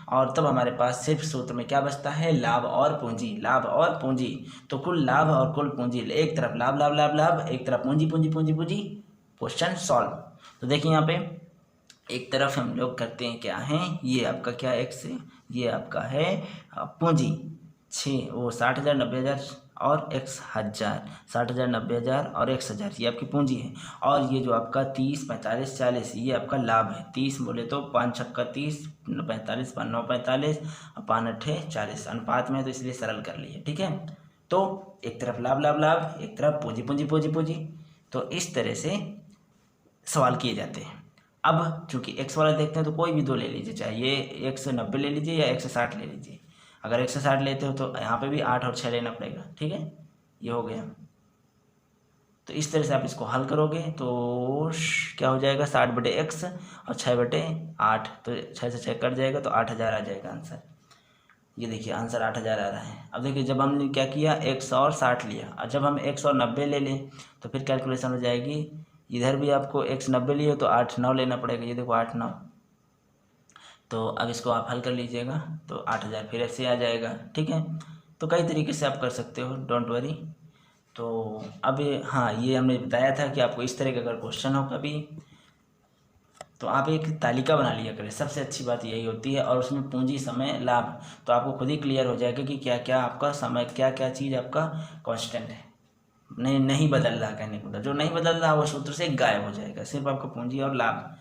S1: और तब हमारे पास सिर्फ सूत्र में क्या बचता है, लाभ और पूंजी, लाभ और पूंजी। तो कुल लाभ और कुल पूंजी, एक तरफ लाभ लाभ लाभ लाभ, एक तरफ पूंजी पूंजी पूंजी पूंजी, क्वेश्चन सॉल्व। तो देखिए यहाँ पे एक तरफ हम लोग करते हैं क्या है, ये आपका क्या x है, ये आपका है पूंजी 60,000, 90,000 और 1,000, 60,000, 90,000 और 1,000, ये आपकी पूंजी है। और ये जो आपका 30, 45, 40, ये आपका लाभ है। 30 बोले तो 5 छक्का 30, 45, 5 9 45 और 5 8 40 अनुपात में, तो इसलिए सरल कर लिए। ठीक है, तो एक तरफ लाभ लाभ लाभ, एक तरफ पूंजी पूंजी पूंजी पूंजी। तो इस तरह से सवाल किए जाते हैं। अब चूंकि x वाला देखते हैं तो कोई भी दो ले लीजिए, चाहे ये 190 ले लीजिए या 160 ले लीजिए। अगर 160 लेते हो तो यहाँ पे भी 8 और 6 लेना पड़ेगा। ठीक है, ये हो गया। तो इस तरह से आप इसको हल करोगे तो क्या हो जाएगा, 60/x और 6/8, तो 6 से 6 कट जाएगा तो 8,000 आ जाएगा आंसर। ये देखिए आंसर 8,000 आ रहा है। अब देखिए जब हमने क्या किया, 100 और 60 लिया, और जब हम 190 ले लें तो फिर कैलकुलेशन हो जाएगी, इधर भी आपको 190 लिए तो 8 9 लेना पड़ेगा। ये देखो 8 9, तो अब इसको आप हल कर लीजिएगा तो 8,000 फिर ऐसे आ जाएगा। ठीक है, तो कई तरीके से आप कर सकते हो, डोंट वरी। तो अब हाँ, ये हमने बताया था कि आपको इस तरह का अगर क्वेश्चन हो कभी, तो आप एक तालिका बना लिया करें, सबसे अच्छी बात यही होती है। और उसमें पूंजी, समय, लाभ, तो आपको खुद ही क्लियर हो जाएगा कि क्या क्या आपका समय, क्या क्या चीज़ आपका कांस्टेंट है, नहीं बदल रहा। कहने को जो नहीं बदल रहा वो सूत्र से गायब हो जाएगा, सिर्फ आपका पूंजी और लाभ।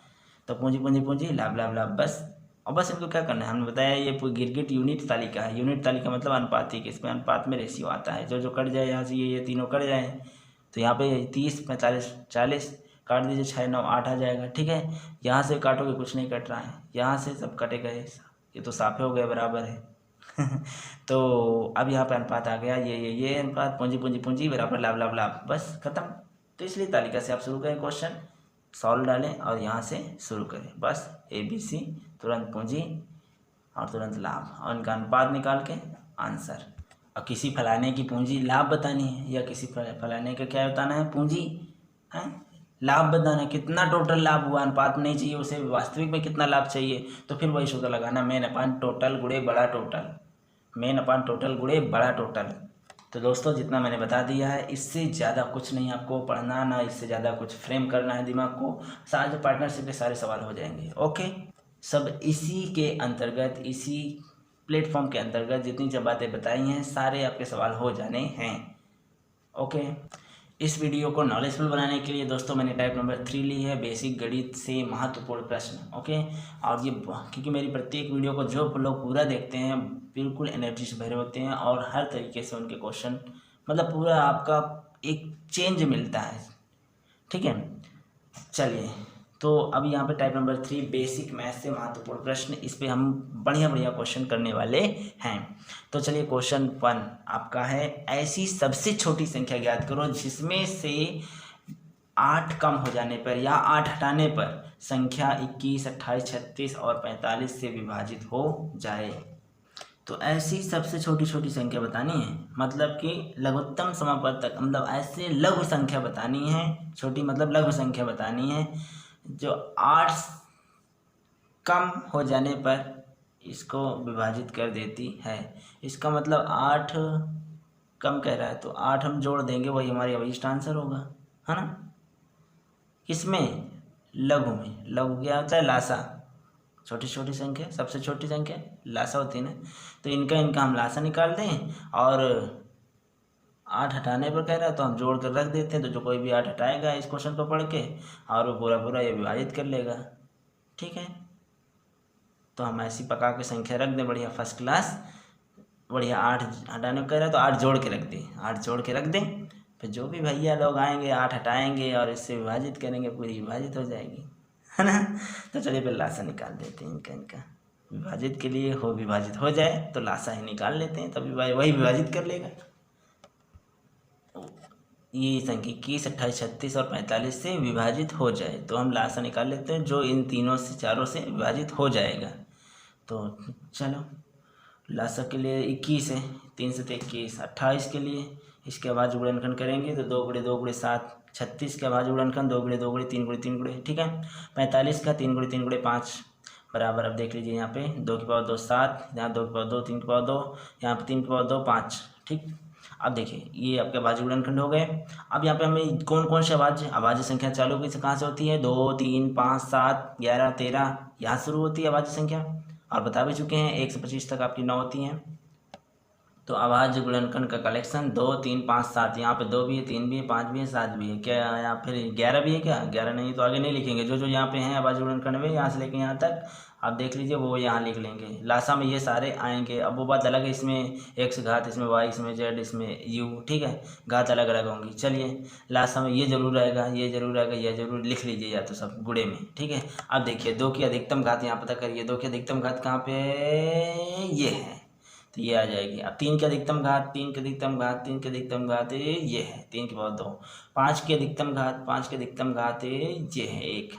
S1: तो पूंजी पूंजी पूंजी, लाभ लाभ लाभ, बस। और बस इनको क्या करना है, हमने बताया ये गिरगिट यूनिट तालिका है। यूनिट तालिका मतलब अनुपातिक, इसमें अनुपात में रेशियो आता है, जो जो कट जाए यहाँ से, ये तीनों कट जाए। तो यहाँ पे 30, 45, 40
S2: काट दीजिए, 6 9 8 आ जाएगा। ठीक है, यहाँ से काटोगे कुछ नहीं कट रहा है, यहाँ से सब कटेगा, ये तो साफे हो गए, बराबर है। तो अब यहाँ पे अनुपात आ गया, ये अनुपात, पूंजी पूंजी पूंजी बराबर लाभ लाभ लाभ, बस खत्म। तो इसलिए तालिका से आप शुरू करें, क्वेश्चन सॉल्व डालें और यहाँ से शुरू करें, बस ABC, तुरंत पूंजी और तुरंत लाभ, और इनका अनुपात निकाल के आंसर। और किसी फलाने की पूंजी लाभ बतानी है, या किसी फलाने का क्या बताना है, पूंजी है, लाभ बताना है, कितना टोटल लाभ हुआ, अनुपात नहीं चाहिए उसे, वास्तविक में कितना लाभ चाहिए, तो फिर वही सूत्र लगाना, मेन अपान टोटल गुणे बड़ा टोटल, मेन अपान टोटल गुणे बड़ा टोटल। तो दोस्तों जितना मैंने बता दिया है, इससे ज़्यादा कुछ नहीं आपको पढ़ना, ना इससे ज़्यादा कुछ फ्रेम करना है दिमाग को, सारे पार्टनरशिप के सारे सवाल हो जाएंगे। ओके, सब इसी के अंतर्गत, इसी प्लेटफॉर्म के अंतर्गत जितनी जब बातें बताई हैं, सारे आपके सवाल हो जाने हैं। ओके, इस वीडियो को नॉलेजफुल बनाने के लिए दोस्तों मैंने टाइप नंबर 3 ली है, बेसिक गणित से महत्वपूर्ण प्रश्न। ओके, और ये क्योंकि मेरी प्रत्येक वीडियो को जो लोग पूरा देखते हैं बिल्कुल एनर्जी से भरे होते हैं, और हर तरीके से उनके क्वेश्चन, मतलब पूरा आपका एक चेंज मिलता है। ठीक है, चलिए, तो अब यहाँ पे टाइप नंबर 3 बेसिक मैथ से महत्वपूर्ण प्रश्न, इस पे हम बढ़िया बढ़िया क्वेश्चन करने वाले हैं। तो चलिए, क्वेश्चन 1 आपका है, ऐसी सबसे छोटी संख्या ज्ञात करो जिसमें से 8 कम हो जाने पर या 8 हटाने पर संख्या 21, 28, 36 और 45 से विभाजित हो जाए। तो ऐसी सबसे छोटी छोटी संख्या बतानी है, मतलब कि लघुत्तम समापवर्तक, मतलब ऐसे लघु संख्या बतानी है, छोटी मतलब लघु संख्या बतानी है जो 8 कम हो जाने पर इसको विभाजित कर देती है। इसका मतलब 8 कम कह रहा है, तो 8 हम जोड़ देंगे, वही हमारी अभिष्ट आंसर होगा, है ना। किसमें, लघु में। लघु क्या होता है, लासा, छोटी छोटी संख्या, सबसे छोटी संख्या लासा होती है ना। तो इनका हम लासा निकाल दें, और 8 हटाने पर कह रहा है तो हम जोड़ कर रख देते हैं, तो जो कोई भी 8 हटाएगा इस क्वेश्चन को पढ़ के, और वो पूरा पूरा ये विभाजित कर लेगा। ठीक है, तो हम ऐसी पका के संख्या रख दें, बढ़िया फर्स्ट क्लास, बढ़िया। 8 हटाने को कह रहा है तो 8 जोड़ के रख दें, 8 जोड़ के रख दें, फिर जो भी भैया लोग आएंगे 8 हटाएंगे और इससे विभाजित करेंगे, पूरी विभाजित हो जाएगी, है ना। तो चलिए फिर लासा निकाल देते हैं इनका विभाजित के लिए, हो विभाजित हो जाए तो लासा ही निकाल लेते हैं, तभी वही विभाजित कर लेगा। ये संख्या 21, 28, 36 और 45 से विभाजित हो जाए, तो हम लासा निकाल लेते हैं जो इन तीनों से, चारों से विभाजित हो जाएगा। तो चलो, लासा के लिए 21 है, 3 से 21, 28 के लिए इसके बाद गुणनखंड करेंगे तो 2 गुणे 2 गुणे 7, 36 के बाद गुणनखंड 2 गुणे 2 गुणे 3 गुणे 3 गुणे, ठीक है। 45 का 3 गुणे 3 गुणे 5 बराबर, अब देख लीजिए यहाँ पे 2 की पावर 2 7, यहाँ 2 की पावर 2, 3 की पावर 2, यहाँ पे 3 की पावर 2 5, ठीक। अब देखिए ये आपके अभाज्य गुणनखंड हो गए। अब यहाँ पे हमें कौन कौन से अभाज्य संख्या चालू कहाँ से होती है, 2 3 5 7 11 13, यहाँ शुरू होती है अभाज्य संख्या, और बता भी चुके हैं 1 से 25 तक आपकी 9 होती हैं। तो अभाज्य गुणनखंड का कलेक्शन 2 3 5 7, यहाँ पे 2 भी है, 3 भी है, 5 भी है, 7 भी है, क्या या फिर 11 भी है, क्या 11 नहीं तो आगे नहीं लिखेंगे, जो जो यहाँ पे हैं अभाज्य गुणनखंड में यहाँ से लेके यहाँ तक आप देख लीजिए, वो यहाँ लिख लेंगे। लासा में ये सारे आएंगे। अब वो बात अलग है, इसमें x घात, इसमें y, इसमें z, इसमें u, ठीक है, घात अलग अलग होंगी। चलिए, लासा में ये जरूर रहेगा, ये जरूर रहेगा, ये जरूर लिख लीजिए या तो सब गुणे में, ठीक है। अब देखिए 2 की अधिकतम घात यहाँ पता करिए, 2 की अधिकतम घात कहाँ पे, ये है, तो ये आ जाएगी। अब 3 की अधिकतम घात, 3 की अधिकतम घात, 3 की अधिकतम घात ये है 3 की पावर 2। 5 की अधिकतम घात, 5 की अधिकतम घात ये है 1,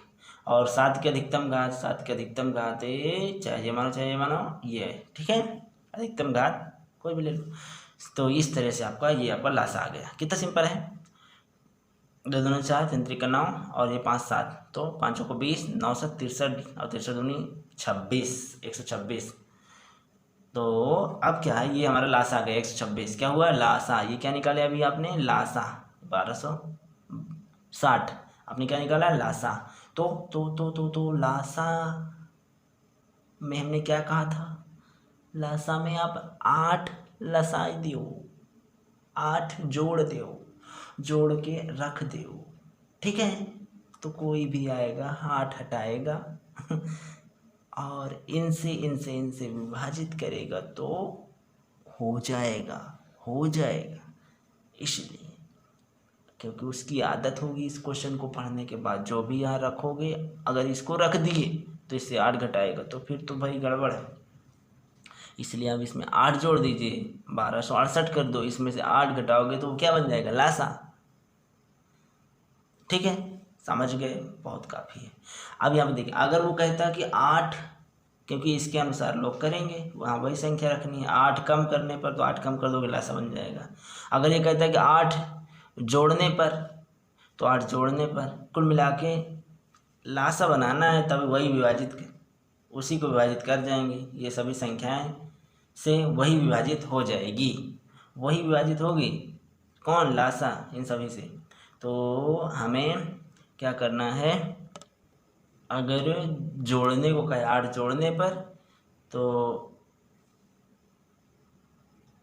S2: और 7 की अधिकतम घात, 7 की अधिकतम घात चाहे ये मानो चाहे ये मानो ये है, ठीक है, अधिकतम घात कोई भी ले लो। तो इस तरह से आपका ये आपका लासा आ गया। कितना सिंपल है, 2 दूनी 4, 3 त्रिका 9 और ये 5 7, तो 5 को 20, 9 से 63 और 63 दूनी 26, 126। तो अब क्या है, ये हमारा लासा आ गया 126। क्या हुआ, लासा, ये क्या निकाले अभी आपने, लासा 1260, आपने क्या निकाला, लासा। तो लासा में हमने क्या कहा था, लासा में आप 8 लसाई दो, 8 जोड़ दो, जोड़ के रख दो, ठीक है। तो कोई भी आएगा 8 हटाएगा और इनसे विभाजित करेगा तो हो जाएगा। इसलिए क्योंकि उसकी आदत होगी इस क्वेश्चन को पढ़ने के बाद, जो भी यहाँ रखोगे अगर इसको रख दिए तो इससे 8 घटाएगा तो फिर तो भाई गड़बड़ है। इसलिए अब इसमें 8 जोड़ दीजिए, 1268 कर दो, इसमें से 8 घटाओगे तो क्या बन जाएगा, लासा। ठीक है, समझ गए, बहुत काफ़ी है। अब यहाँ पे देखिए, अगर वो कहता है कि 8, क्योंकि इसके अनुसार लोग करेंगे, वहाँ वही संख्या रखनी है, 8 कम करने पर तो 8 कम कर दोगे लासा बन जाएगा। अगर ये कहता है कि 8 जोड़ने पर, तो 8 जोड़ने पर कुल मिला के लासा बनाना है, तब वही उसी को विभाजित कर जाएंगे, ये सभी संख्याएं से वही विभाजित हो जाएगी, वही विभाजित होगी, कौन, लासा, इन सभी से। तो हमें क्या करना है, अगर जोड़ने को कहे 8 जोड़ने पर, तो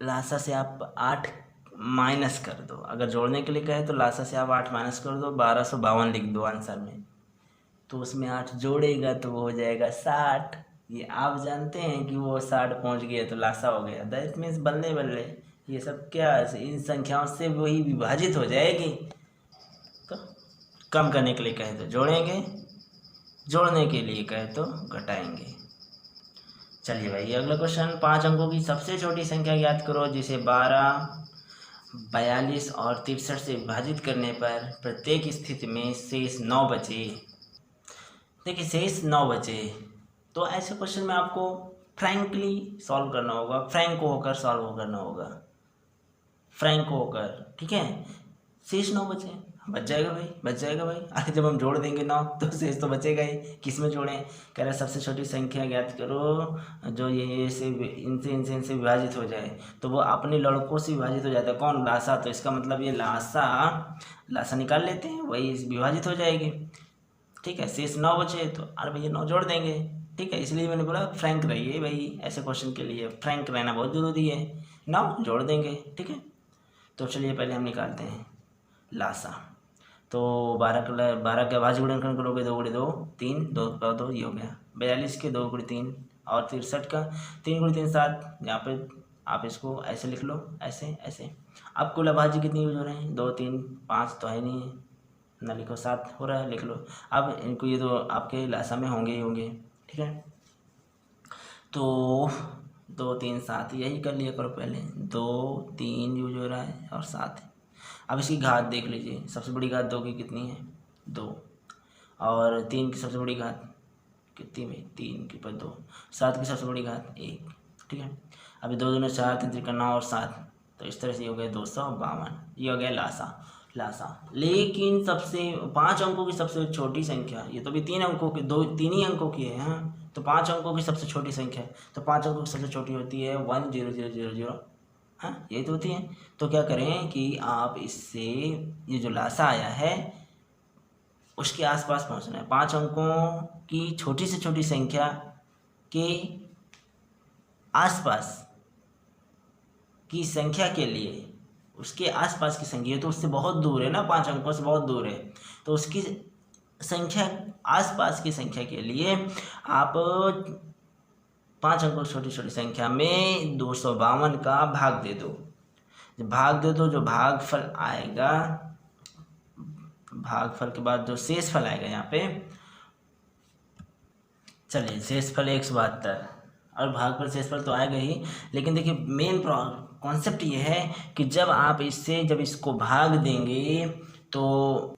S2: लासा से आप 8 माइनस कर दो। अगर जोड़ने के लिए कहे तो लासा से आप 8 माइनस कर दो, 1252 लिख दो आंसर में। तो उसमें 8 जोड़ेगा तो वो हो जाएगा 60। ये आप जानते हैं कि वो 60 पहुंच गया तो लासा हो गया। दैट मीन्स बल्ले बल्ले ये सब क्या इन संख्याओं से वही विभाजित हो जाएगी। तो कम करने के लिए कहे तो जोड़ेंगे, जोड़ने के लिए कहे तो घटाएंगे। चलिए भाई अगला क्वेश्चन, 5 अंकों की सबसे छोटी संख्या याद करो जिसे 12, 42 और 63 से विभाजित करने पर प्रत्येक स्थिति में शेष 9 बचे। देखिए शेष 9 बचे, तो ऐसे क्वेश्चन में आपको फ्रैंकली सॉल्व करना होगा, फ्रैंक होकर सॉल्व करना होगा, फ्रैंक होकर। ठीक है, शेष 9 बचे, बच जाएगा भाई, बच जाएगा भाई। अरे जब हम जोड़ देंगे 9 तो शेष तो बचेगा ही। किस में जोड़ें, कह रहे सबसे छोटी संख्या ज्ञात करो जो ये से इनसे विभाजित हो जाए। तो वो अपने लड़कों से विभाजित हो जाता है, कौन, लासा। तो इसका मतलब ये लासा निकाल लेते हैं, वही विभाजित हो जाएगी। ठीक है, शेष 9 बचे तो अरे भैया 9 जोड़ देंगे। ठीक है, इसलिए मैंने बोला फ्रैंक रहिए भाई, ऐसे क्वेश्चन के लिए फ्रैंक रहना बहुत ज़रूरी है। 9 जोड़ देंगे। ठीक है, तो चलिए पहले हम निकालते हैं लासा। तो 12 के भाज्य गुणनखंड करोगे, 2 गुणे 2 3, 2 का 2 ये हो गया। 42 के 2 गुणे 3 और 63 का 3 गुणे 3 7। यहाँ पे आप इसको ऐसे लिख लो, ऐसे ऐसे। अब कुल अभाज्य कितनी यूज हो रहे हैं, 2 3 5 तो है नहीं है ना, लिखो 7 हो रहा है, लिख लो। अब इनको ये तो आपके लासा में होंगे ही होंगे। ठीक है, तो 2 3 7 यही कर लिया करो पहले, 2 3 यूज हो रहा है और 7 है। अब इसकी घात देख लीजिए, सबसे बड़ी घात 2 की कितनी है, 2, और 3 की सबसे बड़ी घात कितनी में, 3 की पर 2, 7 की सबसे बड़ी घात 1। ठीक है, अभी 2 दूनी 4, 3 त्रिका 9 और 7, तो इस तरह से ये हो गया 252, ये हो गया लासा। लेकिन सबसे 5 अंकों की सबसे छोटी संख्या, ये तो भी 3 अंकों की, 3 ही अंकों की है। हाँ, तो 5 अंकों की सबसे छोटी संख्या, तो 5 अंकों की सबसे छोटी होती है 10000। हाँ, यही तो होती है। तो क्या करें कि आप इससे ये जो लासा आया है उसके आसपास पहुंचना है। 5 अंकों की छोटी से छोटी संख्या के आसपास की संख्या के लिए, उसके आसपास की संख्या, तो उससे बहुत दूर है ना, 5 अंकों से बहुत दूर है, तो उसकी संख्या, आसपास की संख्या के लिए आप 5 अंकों की छोटी छोटी संख्या में 252 का भाग दे दो। जब भाग दे दो, जो भागफल आएगा, भागफल के बाद जो शेषफल आएगा यहाँ पे, चलिए शेषफल 172 और भागफल शेषफल तो आएगा ही। लेकिन देखिए मेन कॉन्सेप्ट ये है कि जब इसको भाग देंगे तो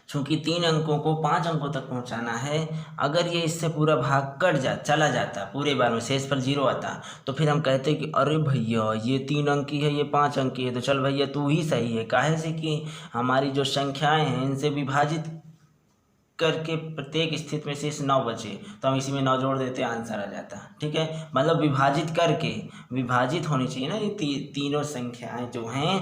S2: चूँकि 3 अंकों को 5 अंकों तक पहुंचाना है, अगर ये इससे पूरा भाग चला जाता पूरे बार में, शेषफल 0 आता, तो फिर हम कहते कि अरे भैया ये 3 अंक की है, ये 5 अंक की है, तो चल भैया तू ही सही है। काहे से कि हमारी जो संख्याएं हैं इनसे विभाजित करके प्रत्येक स्थिति में शेष 9 बचे, तो हम इसी में 9 जोड़ देते, आंसर आ जाता। ठीक है, मतलब विभाजित करके, विभाजित होनी चाहिए ना ये तीनों संख्याएं जो हैं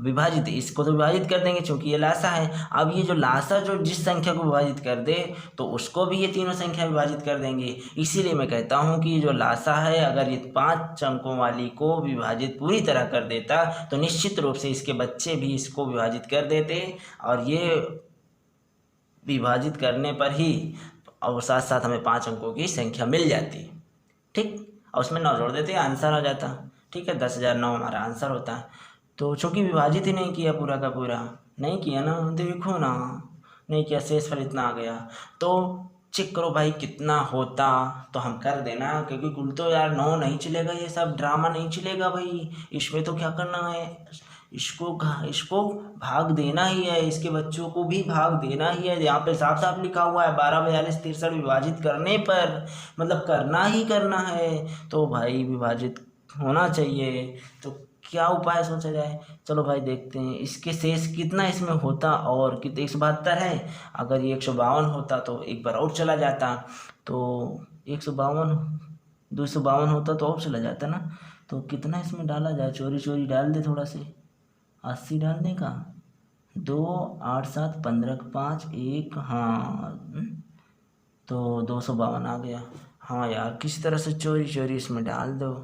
S2: विभाजित, इसको तो विभाजित कर देंगे क्योंकि ये लासा है। अब ये जो लासा जो जिस संख्या को विभाजित कर दे तो उसको भी ये तीनों संख्या विभाजित कर देंगे। इसीलिए मैं कहता हूँ कि ये जो लासा है अगर ये 5 अंकों वाली को विभाजित पूरी तरह कर देता तो निश्चित रूप से इसके बच्चे भी इसको विभाजित कर देते, और ये विभाजित करने पर ही और साथ साथ हमें 5 अंकों की संख्या मिल जाती। ठीक, और उसमें 9 जोड़ देते, आंसर आ जाता। ठीक है, 10,009 हमारा आंसर होता है। तो चूँकि विभाजित ही नहीं किया पूरा का पूरा, नहीं किया ना, देखो ना, नहीं किया, शेषफल इतना आ गया। तो चेक करो भाई कितना होता, तो हम कर देना, क्योंकि कुल तो यार 9 नहीं चलेगा, ये सब ड्रामा नहीं चलेगा भाई। इसमें तो क्या करना है, इसको भाग देना ही है, इसके बच्चों को भी भाग देना ही है। यहाँ पे साफ साफ लिखा हुआ है 12, 42, 63 विभाजित करने पर, मतलब करना ही करना है, तो भाई विभाजित होना चाहिए। तो क्या उपाय सोचा जाए, चलो भाई देखते हैं इसके शेष कितना इसमें होता, और कितने 172 है, अगर ये 152 होता तो एक बार और चला जाता, तो 152, 252 होता तो और चला जाता ना। तो कितना इसमें डाला जाए, चोरी चोरी डाल दे थोड़ा से, 80 डालने का, 2, 8, 7, 15, 5, 1, हाँ, तो 252 आ गया। हाँ यार, किसी तरह से चोरी चोरी इसमें डाल दो।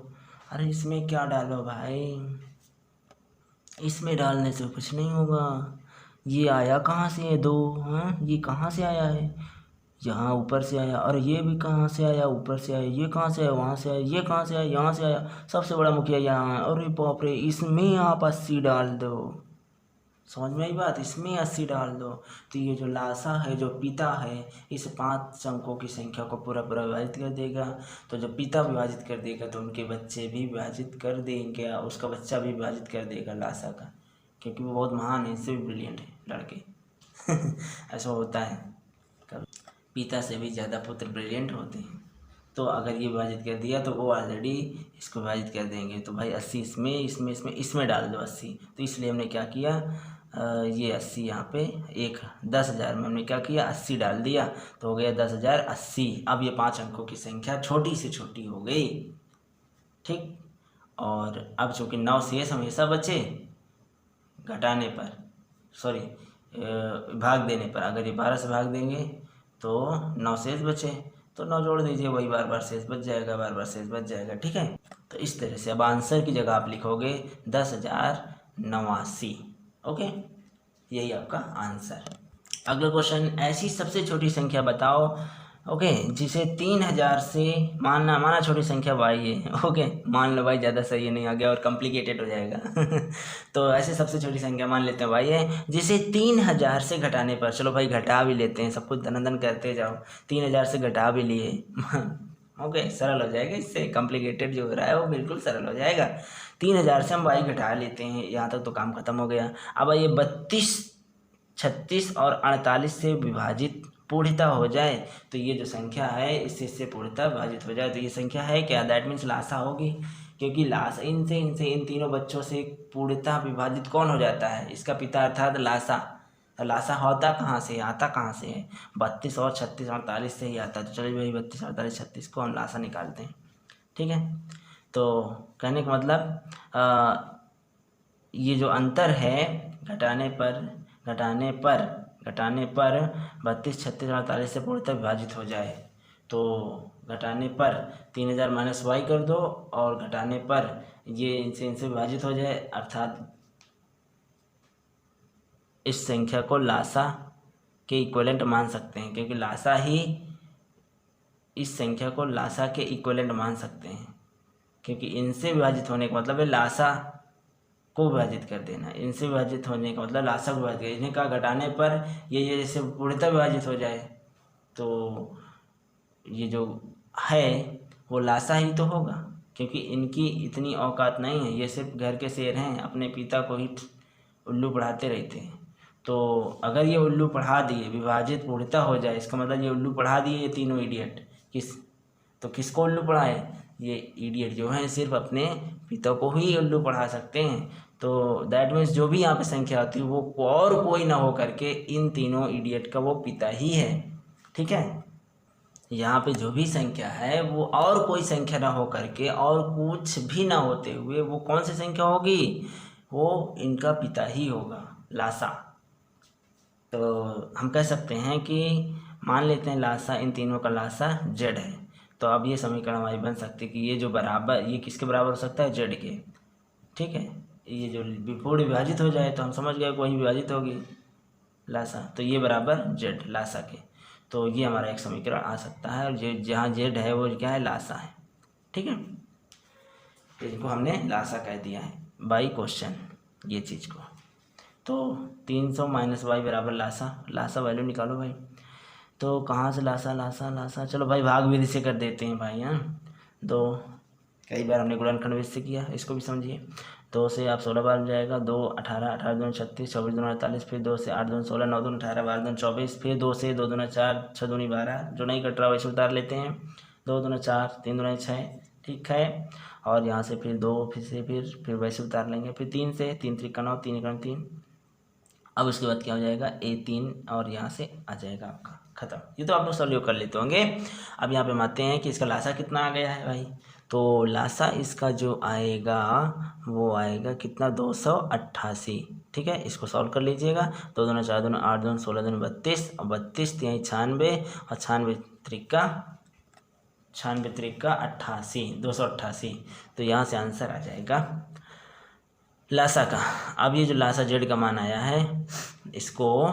S2: अरे इसमें क्या डालो भाई, इसमें डालने से कुछ नहीं होगा। ये आया कहाँ से है 2, हाँ ये कहाँ से आया है, यहाँ ऊपर से आया, और ये भी कहाँ से आया, ऊपर से आया, ये कहाँ से आया, वहाँ से आया, ये कहाँ से आया, यहाँ से आया, सबसे बड़ा मुखिया यहाँ है। अरे बाप रे, इसमें आप 80 डाल दो, समझ में आई बात, इसमें 80 डाल दो, तो ये जो लासा है, जो पिता है, इस 5 अंकों की संख्या को पूरा पूरा विभाजित कर देगा। तो जब पिता विभाजित कर देगा तो उनके बच्चे भी विभाजित कर देंगे, उसका बच्चा भी विभाजित कर देगा लासा का, क्योंकि वो बहुत महान है, इससे भी ब्रिलियंट है लड़के। ऐसा होता है, कभी पिता से भी ज़्यादा पुत्र ब्रिलियंट होते हैं। तो अगर ये विभाजित कर दिया तो वो ऑलरेडी इसको विभाजित कर देंगे। तो भाई 80 इसमें डाल दो 80। तो इसलिए हमने क्या किया, ये 80 यहाँ पे 10,000 में हमने क्या किया, 80 डाल दिया, तो हो गया 10,080। अब ये 5 अंकों की संख्या छोटी से छोटी हो गई, ठीक। और अब चूँकि 9 शेष हमेशा बचे, घटाने पर, सॉरी, भाग देने पर, अगर ये 12 से भाग देंगे तो 9 शेष बचे, तो 9 जोड़ दीजिए, वही बार बार शेष बच जाएगा, बार बार शेष बच जाएगा, ठीक है। तो इस तरह से अब आंसर की जगह आप लिखोगे 10,089। ओके, यही आपका आंसर। अगला क्वेश्चन, ऐसी सबसे छोटी संख्या बताओ, ओके, जिसे 3,000 से माना छोटी संख्या y है, ओके, मान लो भाई ज़्यादा सही नहीं आ गया और कॉम्प्लिकेटेड हो जाएगा। तो ऐसे सबसे छोटी संख्या मान लेते हैं y है, जिसे 3,000 से घटाने पर, चलो भाई घटा भी लेते हैं, सब कुछ धन करते जाओ, 3,000 से घटा भी लिए। ओके, सरल हो जाएगा, इससे कॉम्प्लिकेटेड जो हो रहा है वो बिल्कुल सरल हो जाएगा। 3,000 से हम y घटा लेते हैं, यहाँ तक तो काम खत्म हो गया। अब ये 32, 36 और 48 से विभाजित पूर्णता हो जाए, तो ये जो संख्या है इससे पूर्णता विभाजित हो जाए, तो ये संख्या है क्या, दैट मीन्स लासा होगी, क्योंकि लासा इन तीनों बच्चों से पूर्णता विभाजित कौन हो जाता है, इसका पिता अर्थात लासा। तो लासा होता कहाँ से, आता कहाँ से है, 32 और 36 और 48 से ही आता है। तो चलिए भाई 32, 48, 36 को हम लासा निकालते हैं, ठीक है। तो कहने का मतलब ये जो अंतर है घटाने पर 32, 36 और 48 से पूर्णतः विभाजित हो जाए, तो घटाने पर 3,000 माइनस वाई कर दो, और घटाने पर ये इनसे विभाजित हो जाए, अर्थात इस संख्या को लासा के इक्विवेलेंट मान सकते हैं, क्योंकि लासा ही, इस संख्या को लासा के इक्विवेलेंट मान सकते हैं, क्योंकि इनसे विभाजित होने का मतलब है लासा को विभाजित कर देना, इनसे विभाजित होने का मतलब लासा को विभाजित कर, इन्हें का घटाने पर ये जैसे पूर्णतः विभाजित हो जाए, तो ये जो है वो लासा ही तो होगा, क्योंकि इनकी इतनी औकात नहीं है, ये सिर्फ घर के शेर हैं, अपने पिता को ही उल्लू पढ़ाते रहते हैं। तो अगर ये उल्लू पढ़ा दिए, विभाजित पूर्णतः हो जाए, इसका मतलब ये उल्लू पढ़ा दिए, ये तीनों इडियट, किसको उल्लू पढ़ाए, ये इडियट जो हैं सिर्फ अपने पिता को ही उल्लू पढ़ा सकते हैं। तो दैट मीन्स जो भी यहाँ पे संख्या आती है वो और कोई ना हो करके इन तीनों इडियट का वो पिता ही है, ठीक है। यहाँ पे जो भी संख्या है वो और कोई संख्या ना हो करके, और कुछ भी ना होते हुए, वो कौन सी संख्या होगी, वो इनका पिता ही होगा, लासा। तो हम कह सकते हैं कि मान लेते हैं लासा, इन तीनों का लासा जेड है। तो अब ये समीकरण हमारी बन सकती है कि ये जो बराबर, ये किसके बराबर हो सकता है, जेड के, ठीक है। ये जो पूर्ण विभाजित हो जाए तो हम समझ गए वही विभाजित होगी लासा, तो ये बराबर जेड लासा के। तो ये हमारा एक समीकरण आ सकता है, और जहाँ जेड है वो क्या है, लासा है, ठीक है। इनको हमने लासा कह दिया है बाई क्वेश्चन, ये चीज़ को, तो 300 माइनस वाई बराबर लासा वैल्यू निकालो भाई। तो कहाँ से लासा, चलो भाई भाग विधि से कर देते हैं भाई। हाँ, दो, कई बार हमने गुणनखंड विधि से किया, इसको भी समझिए। 2 से आप 16 बार जाएगा, 2 18, 18 दूनी 36, 24 दूनी 48, फिर 2 से 8 दूनी 16, 9 दूनी 18, 12 दूनी 24, फिर 2 से 2 दूनी 4, 6 दूनी 12, जो नहीं कट रहा वैसे उतार लेते हैं। 2 दूनी 4, 3 दूनी 6, ठीक है। और यहाँ से फिर 2, फिर वैसे उतार लेंगे। फिर 3 से 3 त्रिका 9, 3 एकम 3। अब उसके बाद क्या हो जाएगा, A3 और यहाँ से आ जाएगा आपका खत्म। ये तो आप लोग सॉल्व कर लेते होंगे। अब यहाँ पे मानते हैं कि इसका लासा कितना आ गया है भाई। तो लासा इसका जो आएगा वो आएगा कितना, 288। ठीक है, इसको सॉल्व कर लीजिएगा। 2 दूना 4 दूना 8 दूना 16 दूना 32, और 32 यहीं 96, और 96 त्रिका 88, 288। तो यहाँ से आंसर आ जाएगा लासा का। अब ये जो लासा जेड का मान आया है इसको,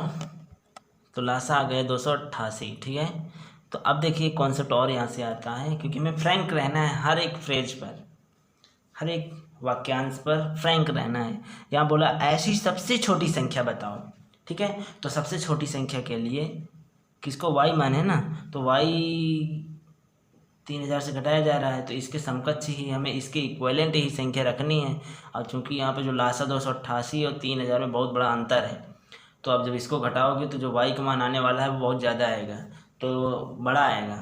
S2: तो लासा आ गया 288। ठीक है, तो अब देखिए कॉन्सेप्ट और यहाँ से आता है, क्योंकि हमें फ्रैंक रहना है हर एक फ्रेज पर, हर एक वाक्यांश पर फ्रैंक रहना है। यहाँ बोला ऐसी सबसे छोटी संख्या बताओ। ठीक है, तो सबसे छोटी संख्या के लिए किसको वाई माने ना, तो वाई 3000 से घटाया जा रहा है, तो इसके समकक्ष ही हमें इसके इक्विवेलेंट ही संख्या रखनी है। और चूंकि यहाँ पे जो लासा 288 और 3000 में बहुत बड़ा अंतर है, तो अब जब इसको घटाओगे तो जो वाई का मान आने वाला है वो बहुत ज़्यादा आएगा, तो बड़ा आएगा।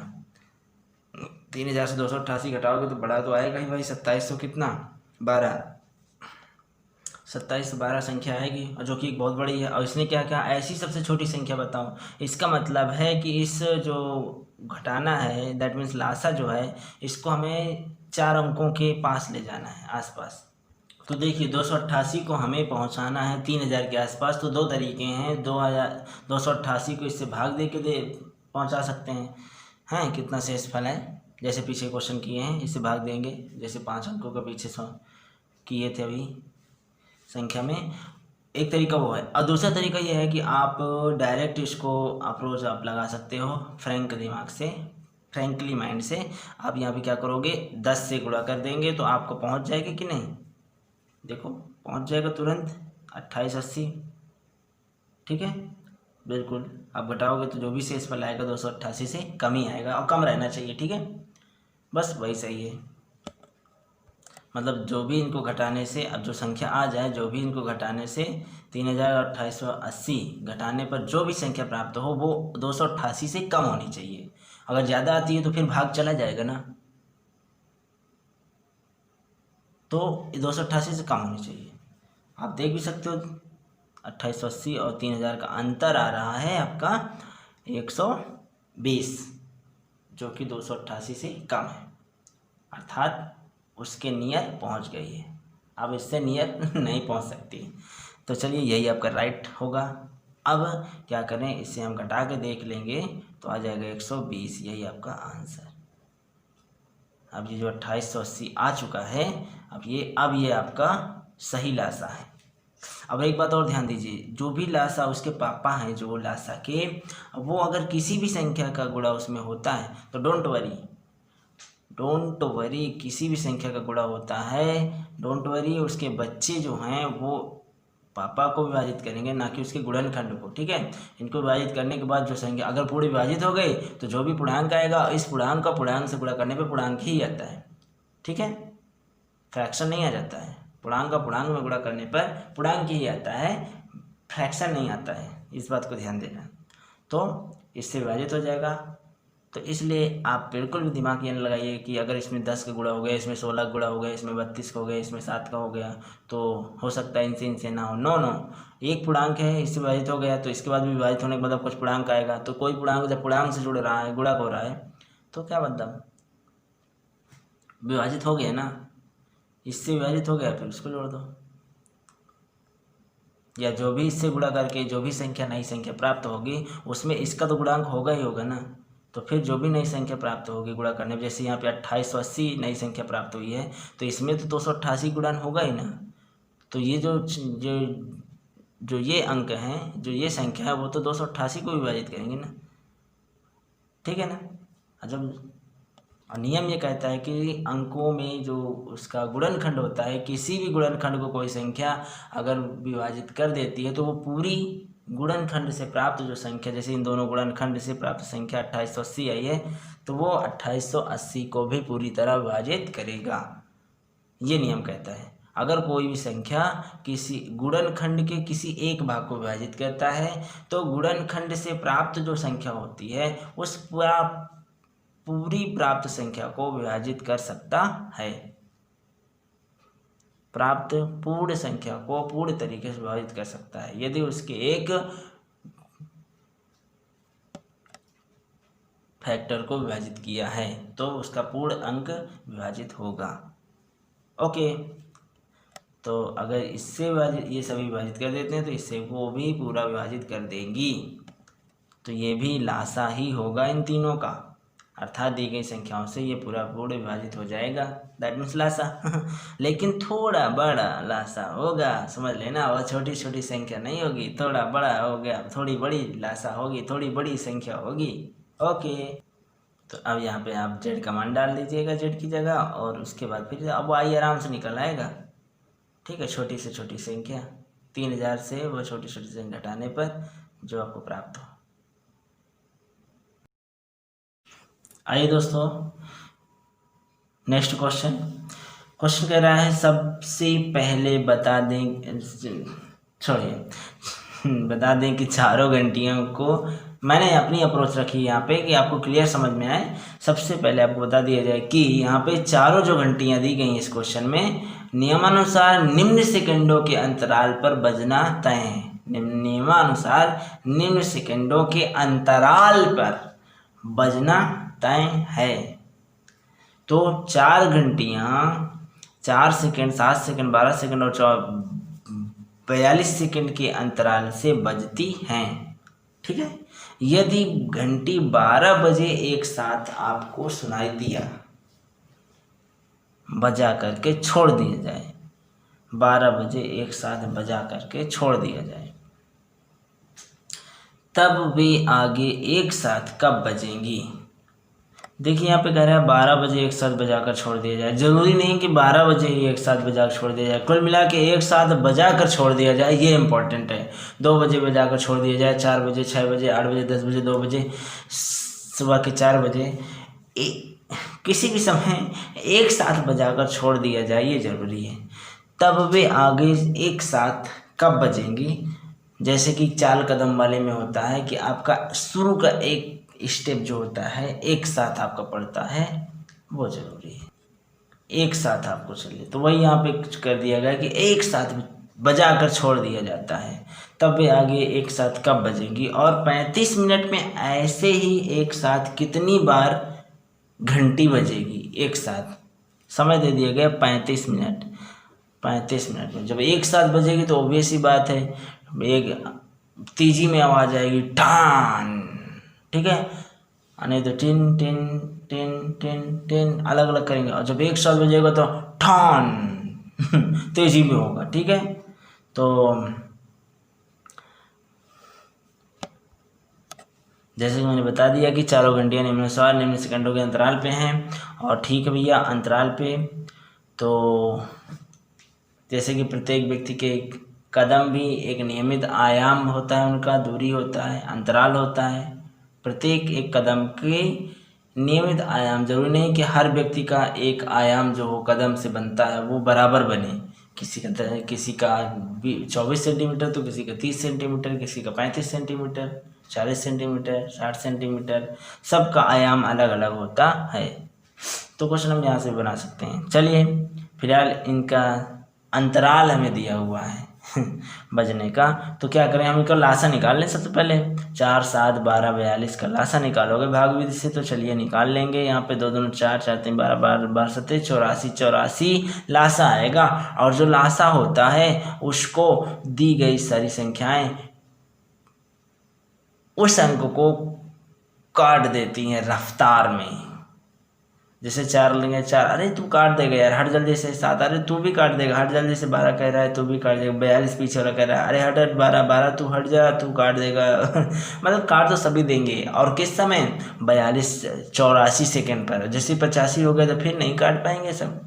S2: 3000 से 288 घटाओगे तो बड़ा तो आएगा ही भाई। 2700 कितना, 12, 2712 संख्या आएगी, और जो कि एक बहुत बड़ी है। और इसने क्या कहा, ऐसी सबसे छोटी संख्या बताओ। इसका मतलब है कि इस जो घटाना है, दैट मीन्स लासा जो है, इसको हमें 4 अंकों के पास ले जाना है, आसपास। तो देखिए 288 को हमें पहुंचाना है 3000 के आसपास। तो 2 तरीके हैं, 288 को इससे भाग दे के पहुंचा सकते हैं कितना शेषफल है, जैसे पीछे क्वेश्चन किए हैं, इससे भाग देंगे, जैसे 5 अंकों का पीछे किए थे अभी संख्या में। एक तरीका वो है, और दूसरा तरीका ये है कि आप डायरेक्ट इसको अप्रोच आप लगा सकते हो फ्रैंक दिमाग से, फ्रैंकली माइंड से। आप यहाँ पे क्या करोगे, 10 से गुणा कर देंगे तो आपको पहुँच जाएगा कि नहीं, देखो पहुँच जाएगा तुरंत 2880। ठीक है, बिल्कुल। आप घटाओगे तो जो भी शेषफल आएगा 288 से कम ही आएगा, और कम रहना चाहिए। ठीक है, बस वही सही है। मतलब जो भी इनको घटाने से, अब जो संख्या आ जाए, जो भी इनको घटाने से 3880 घटाने पर जो भी संख्या प्राप्त हो वो 288 से कम होनी चाहिए। अगर ज़्यादा आती है तो फिर भाग चला जाएगा ना, तो 288 से कम होनी चाहिए। आप देख भी सकते हो 2880 और 3000 का अंतर आ रहा है आपका 120, जो कि 288 से कम है, अर्थात उसके नियर पहुंच गई है। अब इससे नियर नहीं पहुंच सकती। तो चलिए यही आपका राइट होगा। अब क्या करें, इससे हम घटा के देख लेंगे तो आ जाएगा 120, यही आपका आंसर। अब ये जो 2880 आ चुका है, अब ये आपका सही लासा है। अब एक बात और ध्यान दीजिए, जो भी लासा उसके पापा हैं, जो लासा के, वो अगर किसी भी संख्या का गुणा उसमें होता है तो डोंट वरी, किसी भी संख्या का गुणा होता है, डोंट वरी, उसके बच्चे जो हैं वो पापा को विभाजित करेंगे, ना कि उसके गुणनखंड को। ठीक है, इनको विभाजित करने के बाद जो संख्या अगर पूरी विभाजित हो गई तो जो भी पूर्णांक आएगा, इस पूर्णांक का पूर्णांक से गुणा करने पे पूर्णांक ही आता है। ठीक है, फ्रैक्शन नहीं आ जाता है, पूर्णांक का पूर्णांक में गुणा करने पर पूर्णांक ही आता है, फ्रैक्शन नहीं आता है, इस बात को ध्यान देना। तो इससे विभाजित हो जाएगा। तो इसलिए आप बिल्कुल भी दिमाग ये न लगाइए कि अगर इसमें 10 का गुणा हो गया, इसमें 16 का गुणा हो गया, इसमें 32 का हो गया, इसमें 7 का हो गया, तो हो सकता है इनसे ना हो। नो, एक पूर्णांक है, इससे विभाजित हो गया तो इसके बाद भी विभाजित होने के बाद कुछ पूर्णांक आएगा। तो कोई पूर्णांक जब पूर्णांक से जुड़ रहा है, गुणा हो रहा है, तो क्या मतलब विभाजित हो गया ना, इससे विभाजित हो गया, फिर उसको जोड़ दो, या जो भी इससे गुणा करके जो भी संख्या नई संख्या प्राप्त होगी उसमें इसका तो गुणांक होगा ही होगा ना। तो फिर जो भी नई संख्या प्राप्त होगी गुणा करने में, जैसे यहाँ पे 2880 नई संख्या प्राप्त हुई है, तो इसमें तो 288 गुणन होगा ही ना। तो ये जो ये अंक हैं, जो ये संख्या है, वो तो 288 को विभाजित करेंगे ना। ठीक है ना, जब और नियम ये कहता है कि अंकों में जो उसका गुणनखंड होता है, किसी भी गुणनखंड को कोई संख्या अगर विभाजित कर देती है तो वो पूरी गुणनखंड से प्राप्त जो संख्या, जैसे इन दोनों गुणनखंड से प्राप्त संख्या 2880 आई है, तो वो 2880 को भी पूरी तरह विभाजित करेगा। ये नियम कहता है अगर कोई भी संख्या किसी गुणनखंड के किसी एक भाग को विभाजित करता है तो गुणनखंड से प्राप्त जो संख्या होती है उस पूरी प्राप्त संख्या को विभाजित कर सकता है। प्राप्त पूर्ण संख्या को पूर्ण तरीके से विभाजित कर सकता है यदि उसके एक फैक्टर को विभाजित किया है तो उसका पूर्ण अंक विभाजित होगा। ओके, तो अगर इससे विभाजित ये सभी विभाजित कर देते हैं तो इससे वो भी पूरा विभाजित कर देंगी, तो ये भी लासा ही होगा इन तीनों का, अर्थात दी गई संख्याओं से ये पूरा पूर्ण विभाजित हो जाएगा, दैट मीन्स लासा। लेकिन थोड़ा बड़ा लासा होगा, समझ लेना, वह छोटी छोटी संख्या नहीं होगी, थोड़ा बड़ा हो गया, थोड़ी बड़ी लासा होगी, थोड़ी बड़ी संख्या होगी। ओके, तो अब यहाँ पे आप जेड का मान डाल दीजिएगा जेड की जगह, और उसके बाद फिर अब आई आराम से निकल आएगा। ठीक है, छोटी से छोटी संख्या 3000 से वो छोटी छोटी संख्या घटाने पर जो आपको प्राप्त हो। आइए दोस्तों, नेक्स्ट क्वेश्चन कह रहा है सबसे पहले बता दें कि चारों घंटियों को, मैंने अपनी अप्रोच रखी यहाँ पे कि आपको क्लियर समझ में आए। सबसे पहले आपको बता दिया जाए कि यहाँ पे चारों जो घंटियाँ दी गई इस क्वेश्चन में नियमानुसार निम्न सेकंडों के अंतराल पर बजना तय है। नियमानुसार निम्न सेकंडों के अंतराल पर बजना तय है। तो 4 घंटियाँ 4 सेकंड, 7 सेकंड, 12 सेकंड और 42 सेकंड के अंतराल से बजती हैं। ठीक है, यदि घंटी 12 बजे एक साथ आपको सुनाई दिया, बजा करके छोड़ दिया जाए, 12 बजे एक साथ बजा करके छोड़ दिया जाए, तब वे आगे एक साथ कब बजेंगी? देखिए यहाँ पे कह रहा है 12 बजे एक साथ बजाकर छोड़ दिया जाए। जरूरी नहीं कि 12 बजे ही एक साथ बजा कर छोड़ दिया जाए, कुल मिला के एक साथ बजा कर छोड़ दिया जाए, ये इंपॉर्टेंट है। 2 बजे बजा कर छोड़ दिया जाए, 4 बजे, 6 बजे, 8 बजे, 10 बजे, 2 बजे, सुबह के 4 बजे, किसी भी समय एक साथ बजा कर छोड़ दिया जाए, ये जरूरी है। तब वे आगे एक साथ कब बजेंगी? जैसे कि चाल कदम वाले में होता है कि आपका शुरू का एक स्टेप जो होता है एक साथ आपका पड़ता है, वो जरूरी है, एक साथ आपको चलिए। तो वही यहाँ पे कर दिया गया कि एक साथ बजा कर छोड़ दिया जाता है, तब वे आगे एक साथ कब बजेंगी। और 35 मिनट में ऐसे ही एक साथ कितनी बार घंटी बजेगी? एक साथ समय दे दिया गया 35 मिनट। 35 मिनट में जब एक साथ बजेगी तो ऑब्वियस ही बात है, एक तेजी में आवाज़ आएगी, टान, ठीक है, नहीं तो tin tin tin tin tin, अलग अलग करेंगे। और जब एक साथ बजेगा तो ठान तेजी में होगा। ठीक है, तो जैसे कि मैंने बता दिया कि चारों घंटियाँ निम्नानुसार निम्न सेकंडों के अंतराल पे हैं, और ठीक है भैया, अंतराल पे तो जैसे कि प्रत्येक व्यक्ति के कदम भी एक नियमित आयाम होता है, उनका दूरी होता है, अंतराल होता है। प्रत्येक एक कदम के नियमित आयाम, जरूरी नहीं कि हर व्यक्ति का एक आयाम जो कदम से बनता है वो बराबर बने। किसी का 24 सेंटीमीटर तो किसी का 30 सेंटीमीटर, किसी का 35 सेंटीमीटर, 40 सेंटीमीटर, 60 सेंटीमीटर, सबका आयाम अलग अलग होता है। तो क्वेश्चन हम यहाँ से बना सकते हैं। चलिए, फिलहाल इनका अंतराल हमें दिया हुआ है बजने का, तो क्या करें, हम इनका लासा निकाल लें। सबसे पहले 4, 7, 12, 42 का लासा निकालोगे भाग विधि से, तो चलिए निकाल लेंगे। यहाँ पे 2 दूनी 4, 4 3 12, 12 12 7 84, 84 लासा आएगा। और जो लासा होता है उसको दी गई सारी संख्याएं उस अंक को काट देती हैं रफ्तार में। जैसे 4 लेंगे, 4, अरे तू काट देगा यार, हट जल्दी से। 7, अरे तू भी काट देगा, हट जल्दी से। 12 कह रहा है, तू भी काट देगा। 42 पीछे वाला कह रहा है, अरे हट हट 12, 12 तू हट जा, तू काट देगा। मतलब काट तो सभी देंगे। और किस समय? 42 84 सेकेंड पर। जैसे 85 हो गए तो फिर नहीं काट पाएंगे सब।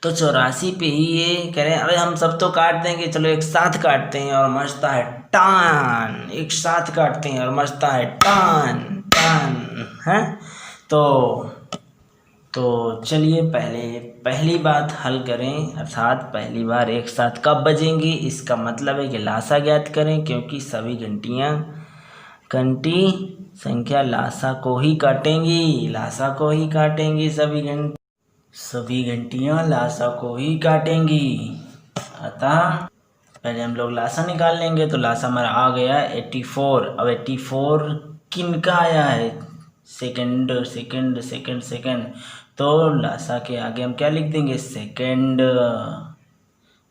S2: तो 84 पे ही ये कह रहे हैं, अरे हम सब तो काट देंगे, चलो एक साथ काटते हैं और मचता है टान। एक साथ काटते हैं और मचता है टान टान, है। तो चलिए पहली बात हल करें, अर्थात पहली बार एक साथ कब बजेंगी। इसका मतलब है कि लासा ज्ञात करें, क्योंकि सभी घंटी संख्या लासा को ही काटेंगी। लासा को ही काटेंगी सभी घंटियां लासा को ही काटेंगी। अतः पहले हम लोग लासा निकाल लेंगे। तो लासा हमारा आ गया 84। अब 84 किन का आया है? Second second second second. तो लासा के आगे हम क्या लिख देंगे? सेकंड।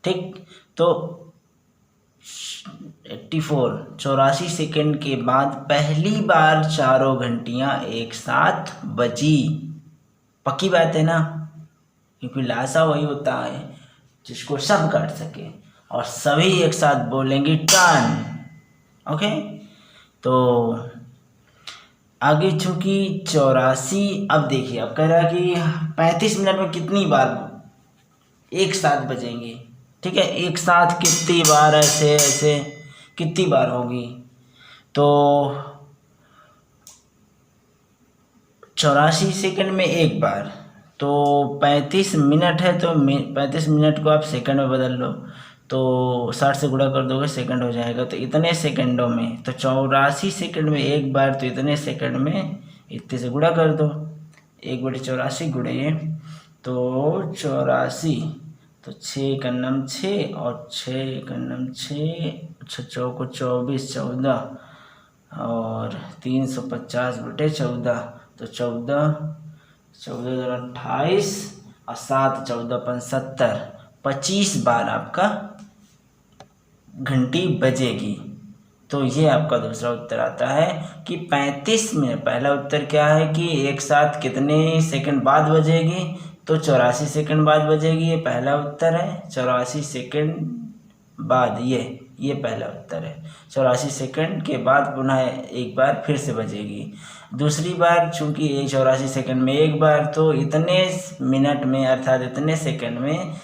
S2: ठीक। तो 84 सेकंड के बाद पहली बार चारों घंटियां एक साथ बजी। पक्की बात है ना? क्योंकि लासा वही होता है जिसको सब काट सके, और सभी एक साथ बोलेंगे टर्न। ओके। तो आगे चूंकि 84, अब देखिए, अब कह रहा है कि 35 मिनट में कितनी बार एक साथ बजेंगे। ठीक है, एक साथ कितनी बार ऐसे ऐसे कितनी बार होगी? तो 84 सेकंड में एक बार, तो 35 मिनट है, तो 35 मिनट को आप सेकंड में बदल लो, तो 60 से गुणा कर दोगे, सेकंड हो जाएगा। तो इतने सेकंडों में, तो 84 सेकंड में एक बार, तो इतने सेकंड में इतने से गुणा कर दो। 1/84 गुणे तो 84, तो 6 का नम 6 और 6 का नम 6, 6 चौको 24, 14 और 350/14, तो 14 28 और 7 14 75, 25 बार आपका घंटी बजेगी। तो ये आपका दूसरा उत्तर आता है कि 35 में। पहला उत्तर क्या है कि एक साथ कितने सेकंड बाद बजेगी? तो 84 सेकंड बाद बजेगी, ये पहला उत्तर है। 84 सेकंड बाद, ये पहला उत्तर है। 84 सेकंड के बाद पुनः एक बार फिर से बजेगी। दूसरी बार चूंकि 84 सेकंड में एक बार, तो इतने मिनट में अर्थात इतने सेकंड में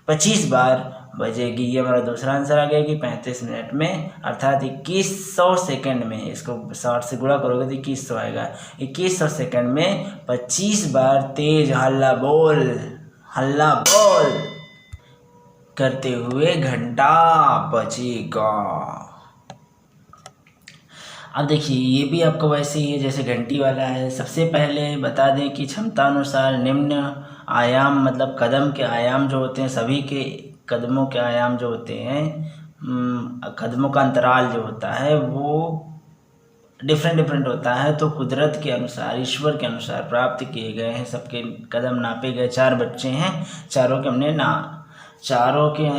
S2: 25 बार बजेगी। ये हमारा दूसरा आंसर आ गया कि 35 मिनट में अर्थात 2100 सेकंड में। इसको 60 से गुणा करोगे तो 2100 आएगा। 2100 सेकंड में 25 बार तेज हल्ला बोल करते हुए घंटा बजेगा। अब देखिए, ये भी आपको वैसे ही है जैसे घंटी वाला है। सबसे पहले बता दें कि क्षमता अनुसार निम्न आयाम, मतलब कदम के आयाम जो होते हैं, सभी के कदमों के आयाम जो होते हैं, कदमों का अंतराल जो होता है वो डिफरेंट होता है। तो कुदरत के अनुसार, ईश्वर के अनुसार प्राप्त किए गए हैं। सबके कदम नापे गए। 4 बच्चे हैं, चारों के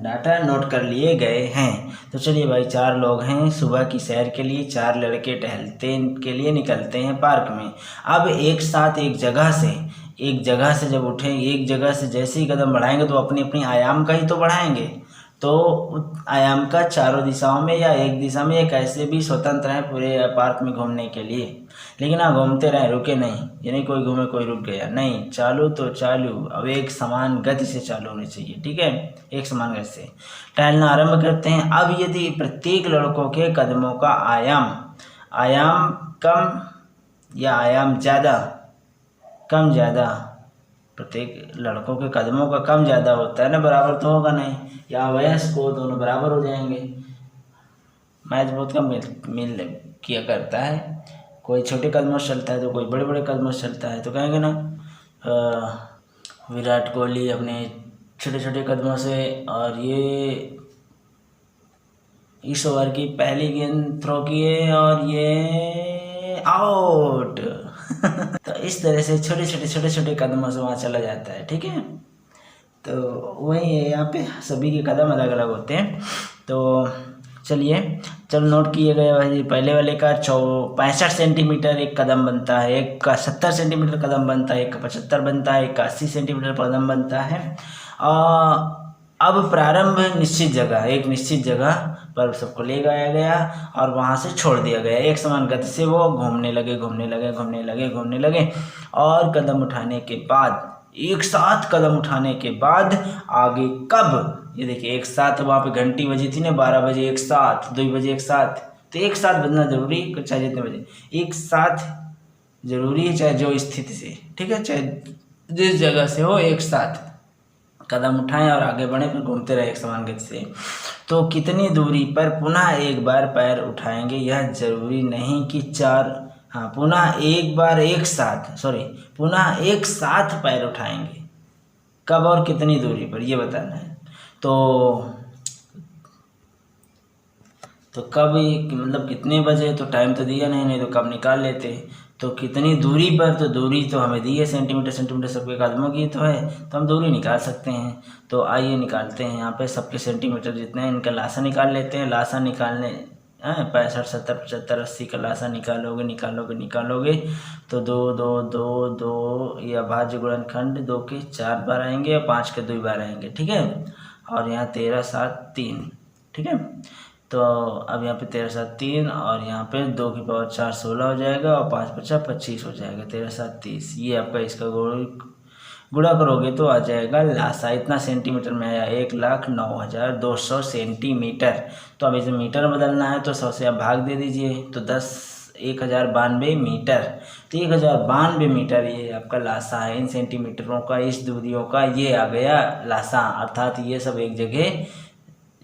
S2: डाटा नोट कर लिए गए हैं। तो चलिए भाई, 4 लोग हैं, सुबह की सैर के लिए 4 लड़के टहलते के लिए निकलते हैं पार्क में। अब एक साथ एक जगह से जब उठे, एक जगह से जैसे ही कदम बढ़ाएंगे तो अपनी अपनी आयाम का ही तो बढ़ाएंगे। तो आयाम का चारों दिशाओं में या एक दिशा में, या कैसे भी स्वतंत्र हैं पूरे पार्क में घूमने के लिए। लेकिन हाँ, घूमते रहे, रुके नहीं। यानी कोई घूमे कोई रुक गया नहीं, चालू तो चालू। अब एक समान गति से चालू होनी चाहिए। ठीक है, एक समान गति से टहलना आरंभ करते हैं। अब यदि प्रत्येक लड़कों के कदमों का आयाम कम या आयाम कम ज़्यादा, प्रत्येक लड़कों के कदमों का कम ज़्यादा होता है ना, बराबर तो होगा नहीं। या वयस्क को, दोनों बराबर हो जाएंगे। मैच बहुत कम मिल किया करता है। कोई छोटे कदमों से चलता है तो कोई बड़े बड़े कदमों से चलता है। तो कहेंगे ना, विराट कोहली अपने छोटे छोटे कदमों से, और ये इस ओवर की पहली गेंद थ्रो किए और ये आउट। तो इस तरह से छोटे छोटे कदमों से वहाँ चला जाता है। ठीक है, तो वही है, यहाँ पे सभी के कदम अलग अलग होते हैं। तो चलिए चलो नोट किए गए भाई। पहले वाले का 65 सेंटीमीटर एक कदम बनता है, एक का 70 सेंटीमीटर कदम बनता है, एक का 75 बनता है, एक का 80 सेंटीमीटर कदम बनता है। अब प्रारंभ निश्चित जगह, एक निश्चित जगह पर सबको ले जाया गया और वहाँ से छोड़ दिया गया। एक समान गति से वो घूमने लगे और कदम उठाने के बाद, एक साथ कदम उठाने के बाद आगे कब, ये देखिए एक साथ, वहाँ पे घंटी बजी थी ना 12 बजे एक साथ, 2 बजे एक साथ, तो एक साथ बजना जरूरी, चाहे जितने बजे एक साथ जरूरी है, चाहे जो स्थिति से, ठीक है, चाहे जिस जगह से हो, एक साथ कदम उठाएं और आगे बढ़ें, फिर घूमते रहे एक समान गति से। तो कितनी दूरी पर पुनः एक बार पैर उठाएंगे, यह जरूरी नहीं कि पुनः एक साथ पैर उठाएंगे, कब और कितनी दूरी पर, ये बताना है। तो कब, मतलब कितने बजे, तो टाइम तो दिया नहीं तो कब निकाल लेते। तो कितनी दूरी पर, तो दूरी तो हमें दी है सेंटीमीटर सबके कदमों की तो है, तो हम दूरी निकाल सकते हैं। तो आइए निकालते हैं, यहाँ पे सबके सेंटीमीटर जितने हैं इनका लासा निकाल लेते हैं। लासा निकालने 65, 70, 75, 80 का लासा निकालोगे तो 2 ये अभाज्य गुणनखंड 2 के 4 बार आएंगे और 5 के 2 बार आएंगे, ठीक है। और यहाँ 13, 7, 3, ठीक है। तो अब यहाँ पे 13, 7, 3 और यहाँ पे 2 की पावर 4 16 हो जाएगा और 5 5 25 हो जाएगा, 13, 7, 30। ये आपका इसका गुणा करोगे तो आ जाएगा लासा, इतना सेंटीमीटर में आया 1,09,200 सेंटीमीटर। तो अब इसे मीटर में बदलना है तो 100 से आप भाग दे दीजिए, तो 1092 मीटर। तो 1092 मीटर ये आपका लासा है। इन सेंटीमीटरों का, इस दूरियों का ये आ गया लासा, अर्थात ये सब एक जगह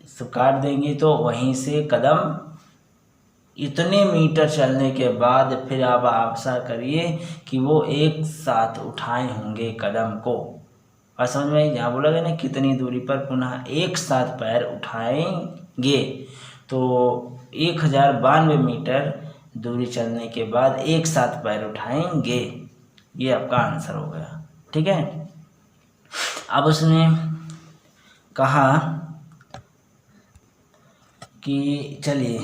S2: सब काट देंगे तो वहीं से कदम इतने मीटर चलने के बाद फिर आप आशा करिए कि वो एक साथ उठाए होंगे कदम को। और समझ में यहाँ बोला गया ना कितनी दूरी पर पुनः एक साथ पैर उठाएंगे, तो 1092 मीटर दूरी चलने के बाद एक साथ पैर उठाएंगे, ये आपका आंसर हो गया, ठीक है। अब उसने कहा कि चलिए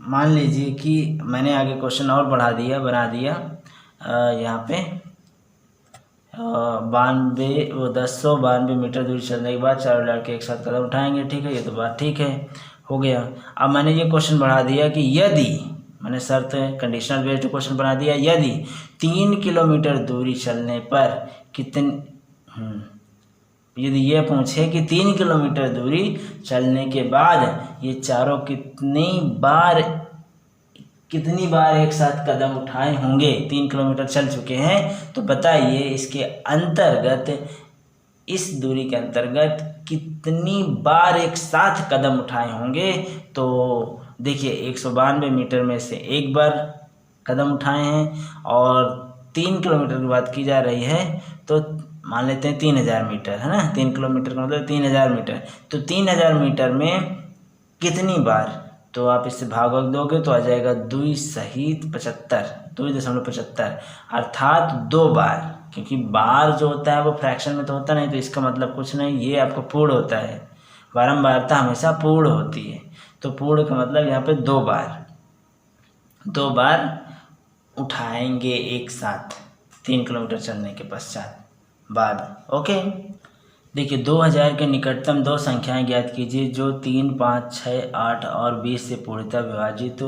S2: मान लीजिए कि मैंने आगे क्वेश्चन और बना दिया यहाँ पे 1092 मीटर दूरी चलने के बाद 4 लड़के एक साथ कदम उठाएंगे, ठीक है। ये तो बात ठीक है, हो गया। अब मैंने ये क्वेश्चन बढ़ा दिया कि यदि, मैंने शर्त कंडीशनल बेस्ड क्वेश्चन बना दिया, यदि 3 किलोमीटर दूरी चलने पर यदि ये पूछे कि 3 किलोमीटर दूरी चलने के बाद ये चारों कितनी बार एक साथ कदम उठाए होंगे, 3 किलोमीटर चल चुके हैं, तो बताइए इसके अंतर्गत, इस दूरी के अंतर्गत कितनी बार एक साथ कदम उठाए होंगे। तो देखिए 192 मीटर में से एक बार कदम उठाए हैं और 3 किलोमीटर की बात की जा रही है, तो मान लेते हैं 3000 मीटर, है ना। 3 किलोमीटर का मतलब 3000 मीटर, तो 3000 मीटर में कितनी बार, तो आप इससे भाग दोगे तो आ जाएगा 2 सहित 75, 2.75, अर्थात 2 बार, क्योंकि बार जो होता है वो फ्रैक्शन में तो होता नहीं, तो इसका मतलब कुछ नहीं, ये आपको पूर्ण होता है, बारंबारता हमेशा पूर्ण होती है, तो पूर्ण का मतलब यहाँ पे 2 बार उठाएंगे एक साथ 3 किलोमीटर चलने के पश्चात बाद। ओके, देखिए 2000 के निकटतम 2 संख्याएं ज्ञात कीजिए जो 3, 5, 6, 8 और 20 से पूर्णतः विभाजित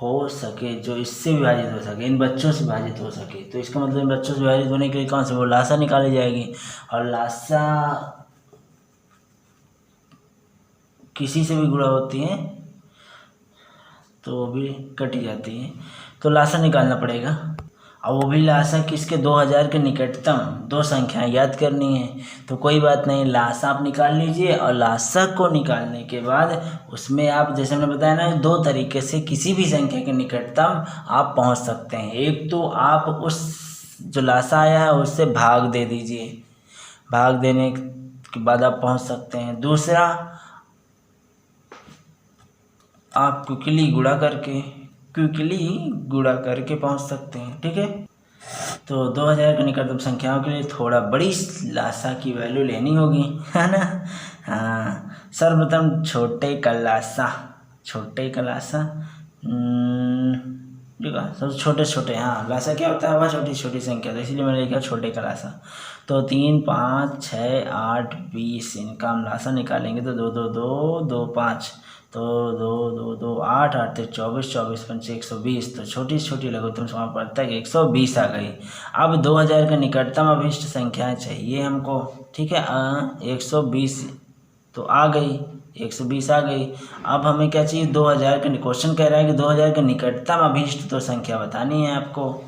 S2: हो सके, जो इससे विभाजित हो सके, इन बच्चों से विभाजित हो सके। तो इसका मतलब इन बच्चों से विभाजित होने के लिए कौन से, वो लासा निकाली जाएगी, और लासा किसी से भी गुणा होती है तो वो भी कटी जाती है, तो लासा निकालना पड़ेगा। और वो भी लासा किसके, 2000 के निकटतम 2 संख्याएं याद करनी है, तो कोई बात नहीं, लासा आप निकाल लीजिए। और लासा को निकालने के बाद उसमें आप, जैसे मैंने बताया ना, 2 तरीके से किसी भी संख्या के निकटतम आप पहुंच सकते हैं। एक तो आप उस जो लासा आया है उससे भाग दे दीजिए, भाग देने के बाद आप पहुंच सकते हैं। दूसरा, आप क्विकली गुणा करके पहुंच सकते हैं, ठीक है। तो 2000 के निकटतम संख्याओं के लिए थोड़ा बड़ी लासा की वैल्यू लेनी होगी, है ना। हाँ, सर्वप्रथम छोटे का लासा छोटे का लासा ठीक है, सबसे छोटे छोटे, हाँ लासा क्या होता है, वह छोटी छोटी संख्या, तो इसीलिए मैंने लिखा छोटे का लासा। तो 3 5 6 8 20, इनका हम लासा निकालेंगे तो 2 2 2 2 5, तो 2 2 2 8 8 3 24 24 5 120, तो छोटी छोटी लघुत्तम समाप्त पड़ता है 120 आ गई। अब 2000 का निकटतम अभिष्ट संख्याएं चाहिए हमको, ठीक है। 120 तो आ गई, 120 आ गई। अब हमें क्या चाहिए, 2000 का, क्वेश्चन कह रहा है कि 2000 का निकटतम अभीष्ट तो संख्या बतानी है आपको।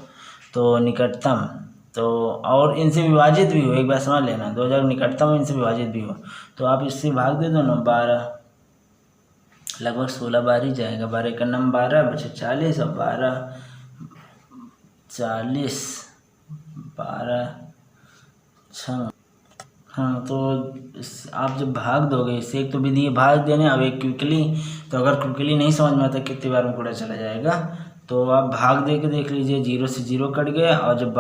S2: तो निकटतम तो, और इनसे विभाजित भी हो, एक बार समझ लेना, 2000 का निकटतम इनसे विभाजित भी हो, तो आप इससे भाग दे दो ना, 12 लगभग 16 बार ही जाएगा, 12 का नम 12 बचे 40 और 12 40 12 6, हाँ तो आप जब भाग दोगे इससे, एक तो विधि है भाग देने, अब एक क्विकली, तो अगर क्विकली नहीं समझ में आता कितनी बार में पूरा चला जाएगा, तो आप भाग दे के देख लीजिए, 0 से 0 कट गया, और जब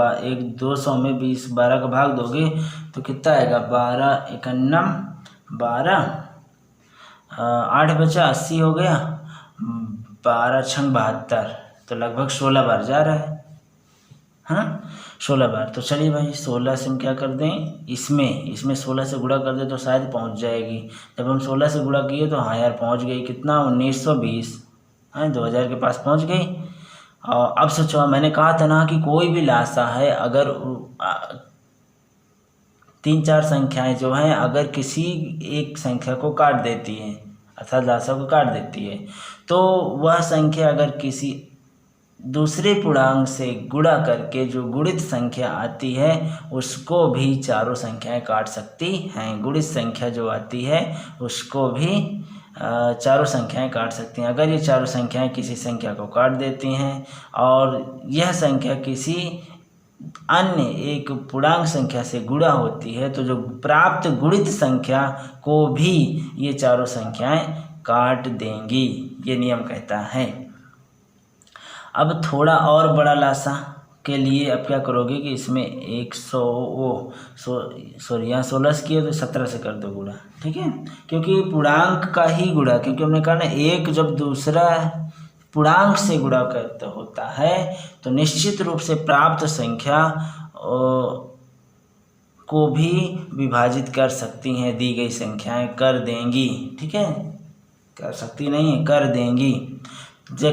S2: 200 में 12 का भाग दोगे तो कितना आएगा, 12 51 12 8 बचा 80 हो गया, 12 6 72, तो लगभग 16 बार जा रहा है, हाँ 16 बार। तो चलिए भाई 16 से हम क्या कर दें, इसमें 16 से गुणा कर दें तो शायद पहुंच जाएगी। जब हम 16 से गुणा किए तो हाँ यार पहुंच गई, कितना 1920, हाँ 2000 के पास पहुंच गई। और अब सोचो, मैंने कहा था ना कि कोई भी लासा है, अगर 3 4 संख्याएं जो हैं अगर किसी एक संख्या को काट देती हैं, अर्थात लासा को काट देती है, तो वह संख्या अगर किसी दूसरे पूर्णांक से गुणा करके जो गुणित संख्या आती है उसको भी चारों संख्याएं काट सकती हैं। गुणित संख्या जो आती है उसको भी चारों संख्याएं काट सकती हैं। अगर ये चारों संख्याएं किसी संख्या को काट देती हैं और यह संख्या किसी अन्य एक पूर्णांक संख्या से गुणा होती है, तो जो प्राप्त गुणित संख्या को भी ये चारों संख्याएं काट देंगी, ये नियम कहता है। अब थोड़ा और बड़ा लासा के लिए अब क्या करोगे कि इसमें 16 किए तो 17 से कर दो गुणा, ठीक है, क्योंकि पूर्णांक का ही गुणा, क्योंकि हमने कहा ना एक जब दूसरा पूर्णांक से गुणा करता होता है तो निश्चित रूप से प्राप्त संख्या को भी विभाजित कर सकती हैं, दी गई संख्याएं कर देंगी, ठीक है, कर सकती नहीं है, कर देंगी।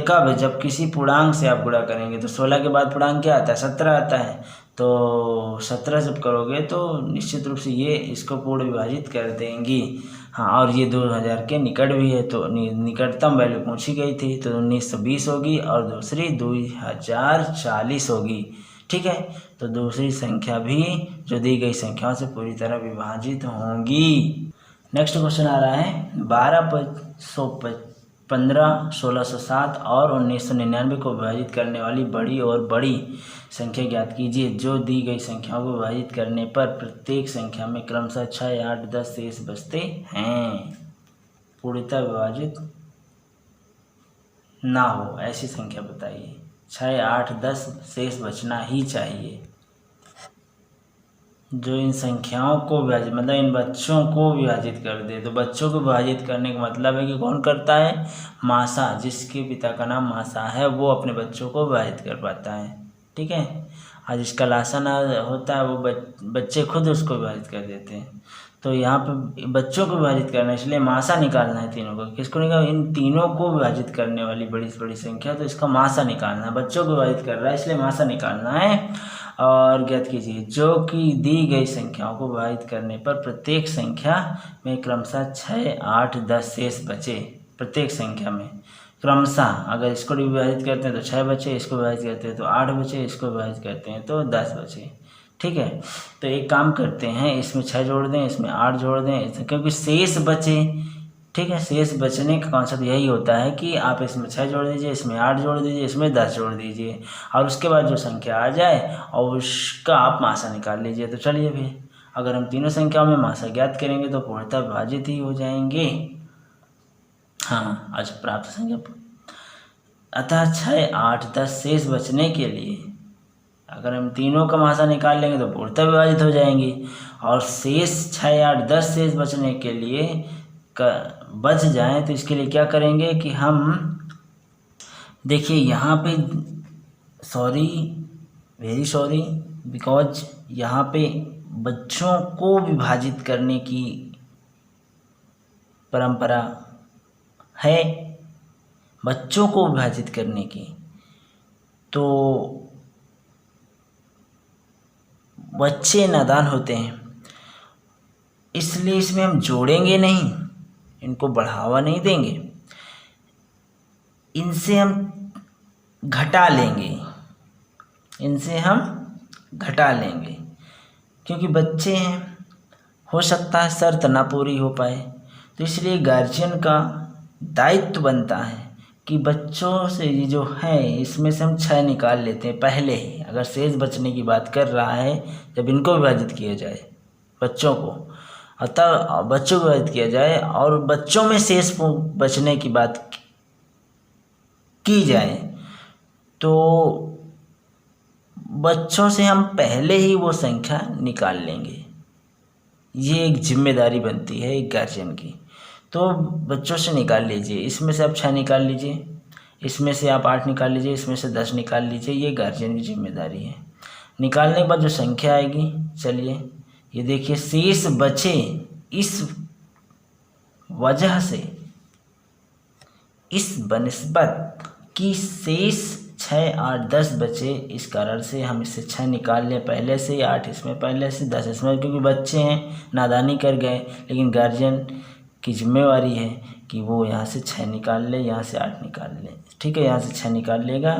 S2: कब, जब किसी पूर्णांक से आप गुणा करेंगे तो 16 के बाद पूर्णांक क्या आता है, 17 आता है, तो 17 जब करोगे तो निश्चित रूप से ये इसको पूर्ण विभाजित कर देंगी। हाँ, और ये 2000 के निकट भी है, तो निकटतम वैल्यू पूछी गई थी तो 1920 होगी और दूसरी 2040 होगी, ठीक है। तो दूसरी संख्या भी जो दी गई संख्याओं से पूरी तरह विभाजित होंगी। नेक्स्ट क्वेश्चन आ रहा है, 1215 1607 और 1999 को विभाजित करने वाली बड़ी और बड़ी संख्या ज्ञात कीजिए। जो दी गई संख्याओं को विभाजित करने पर प्रत्येक संख्या में क्रमशः 6 8 10 शेष बचते हैं। पूर्णतः विभाजित ना हो ऐसी संख्या बताइए। 6 8 10 शेष बचना ही चाहिए। जो इन संख्याओं को विभाजित, मतलब इन बच्चों को विभाजित कर दे, तो बच्चों को विभाजित करने का मतलब है कि कौन करता है, मासा, जिसके पिता का नाम मासा है वो अपने बच्चों को विभाजित कर पाता है, ठीक है। आज जिसका लासा ना होता है वो बच्चे खुद उसको विभाजित कर देते हैं। तो यहाँ पे बच्चों को विभाजित करना है, इसलिए मासा निकालना है तीनों को। किसको निकालना, इन तीनों को विभाजित करने वाली बड़ी से बड़ी संख्या, तो इसका मासा निकालना है। बच्चों को विभाजित कर रहा है इसलिए मासा निकालना है। और ज्ञात कीजिए जो कि दी गई संख्याओं को विभाजित करने पर प्रत्येक संख्या में क्रमशः 6 8 10 शेष बचे। प्रत्येक संख्या में क्रमशः, अगर इसको विभाजित करते हैं तो 6 बचे, इसको विभाजित करते हैं तो 8 बचे, इसको विभाजित करते हैं तो 10 बचे, ठीक है। तो एक काम करते हैं, इसमें 6 जोड़ दें, इसमें 8 जोड़ दें, क्योंकि शेष बचे, ठीक है। शेष बचने का कॉन्सेप्ट यही होता है कि आप इसमें 6 जोड़ दीजिए, इसमें 8 जोड़ दीजिए, इसमें 10 जोड़ दीजिए, और उसके बाद जो संख्या आ जाए और उसका आप मासा निकाल लीजिए। तो चलिए भी, अगर हम तीनों संख्याओं में मासा ज्ञात करेंगे तो पूर्णतः विभाजित ही हो जाएंगे। हाँ, आज प्राप्त संख्या, अतः 6 8 10 शेष बचने के लिए अगर हम तीनों का मासा निकाल लेंगे तो पूर्णतः विभाजित हो जाएंगी, और शेष 6 8 10 शेष बचने के लिए बच जाएं तो इसके लिए क्या करेंगे कि हम देखिए यहाँ पे सॉरी, वेरी सॉरी, बिकॉज यहाँ पे बच्चों को विभाजित करने की परंपरा है, बच्चों को विभाजित करने की, तो बच्चे नादान होते हैं, इसलिए इसमें हम जोड़ेंगे नहीं, इनको बढ़ावा नहीं देंगे, इनसे हम घटा लेंगे, इनसे हम घटा लेंगे, क्योंकि बच्चे हैं, हो सकता है शर्त ना पूरी हो पाए, तो इसलिए गार्जियन का दायित्व बनता है कि बच्चों से ये जो है इसमें से हम 6 निकाल लेते हैं पहले ही, अगर शेष बचने की बात कर रहा है, जब इनको विभाजित किया जाए बच्चों को, अतः बच्चों को विभाजित किया जाए और बच्चों में शेष बचने की बात की जाए, तो बच्चों से हम पहले ही वो संख्या निकाल लेंगे। ये एक जिम्मेदारी बनती है एक गार्जियन की। तो बच्चों से निकाल लीजिए, इसमें से आप 6 निकाल लीजिए, इसमें से आप 8 निकाल लीजिए, इसमें से 10 निकाल लीजिए, ये गार्जियन की जिम्मेदारी है। निकालने के बाद जो संख्या आएगी, चलिए ये देखिए, शेष बचे इस वजह से, इस बनिस्बत कि शेष 6, 8, 10 बचे, इस कारण से हम इससे 6 निकाल लें पहले से, 8 इसमें पहले से, 10 इसमें, क्योंकि बच्चे हैं नादानी कर गए, लेकिन गार्जियन की जिम्मेवारी है कि वो यहाँ से 6 निकाल ले, यहाँ से 8 निकाल ले, ठीक है, यहाँ से 6 निकाल लेगा,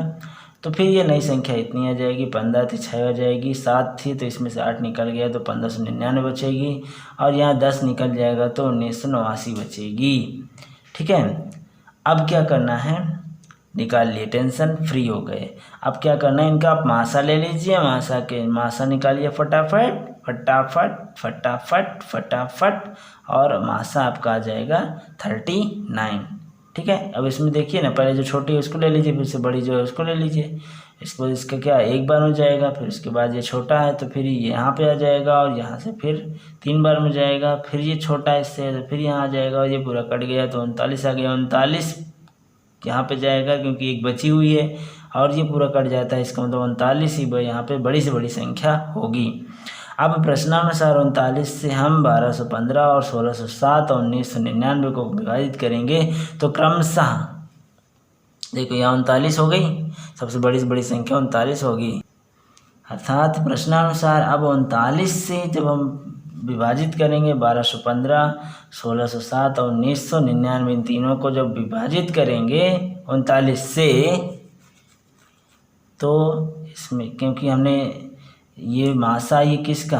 S2: तो फिर ये नई संख्या इतनी आ जाएगी, 15 थी 6 आ जाएगी, 7 थी तो इसमें से 8 निकल गया तो 1599 बचेगी, और यहाँ 10 निकल जाएगा तो 1989 बचेगी, ठीक है। अब क्या करना है, निकाल लिए, टेंशन फ्री हो गए। अब क्या करना है, इनका आप मासा ले लीजिए, मासा निकालिए फटाफट फटाफट फटाफट फटाफट, और मासा आपका आ जाएगा 39, ठीक है। अब इसमें देखिए ना, पहले जो छोटी है उसको ले लीजिए, फिर से बड़ी जो है उसको ले लीजिए, इसके बाद इसका क्या एक बार हो जाएगा, फिर उसके बाद ये छोटा है तो फिर ये यहाँ पे आ जाएगा, और यहाँ से फिर 3 बार में जाएगा, फिर ये छोटा है इससे तो फिर यहाँ आ जाएगा, और ये पूरा कट गया तो 39 आ गया, 39 यहाँ पे जाएगा क्योंकि एक बची हुई है, और ये पूरा कट जाता है, इसका मतलब 39 ही यहाँ पे बड़ी से बड़ी संख्या होगी। अब प्रश्नानुसार 39 से हम 1215 और 1607 और 1999 को विभाजित करेंगे तो क्रमशः देखो यहाँ 39 हो गई, सबसे बड़ी से बड़ी संख्या 39 होगी, अर्थात प्रश्नानुसार अब 39 से जब हम विभाजित करेंगे 1215, 1607 और 1999, इन तीनों को जब विभाजित करेंगे 39 से, तो इसमें क्योंकि हमने ये मासा ये किसका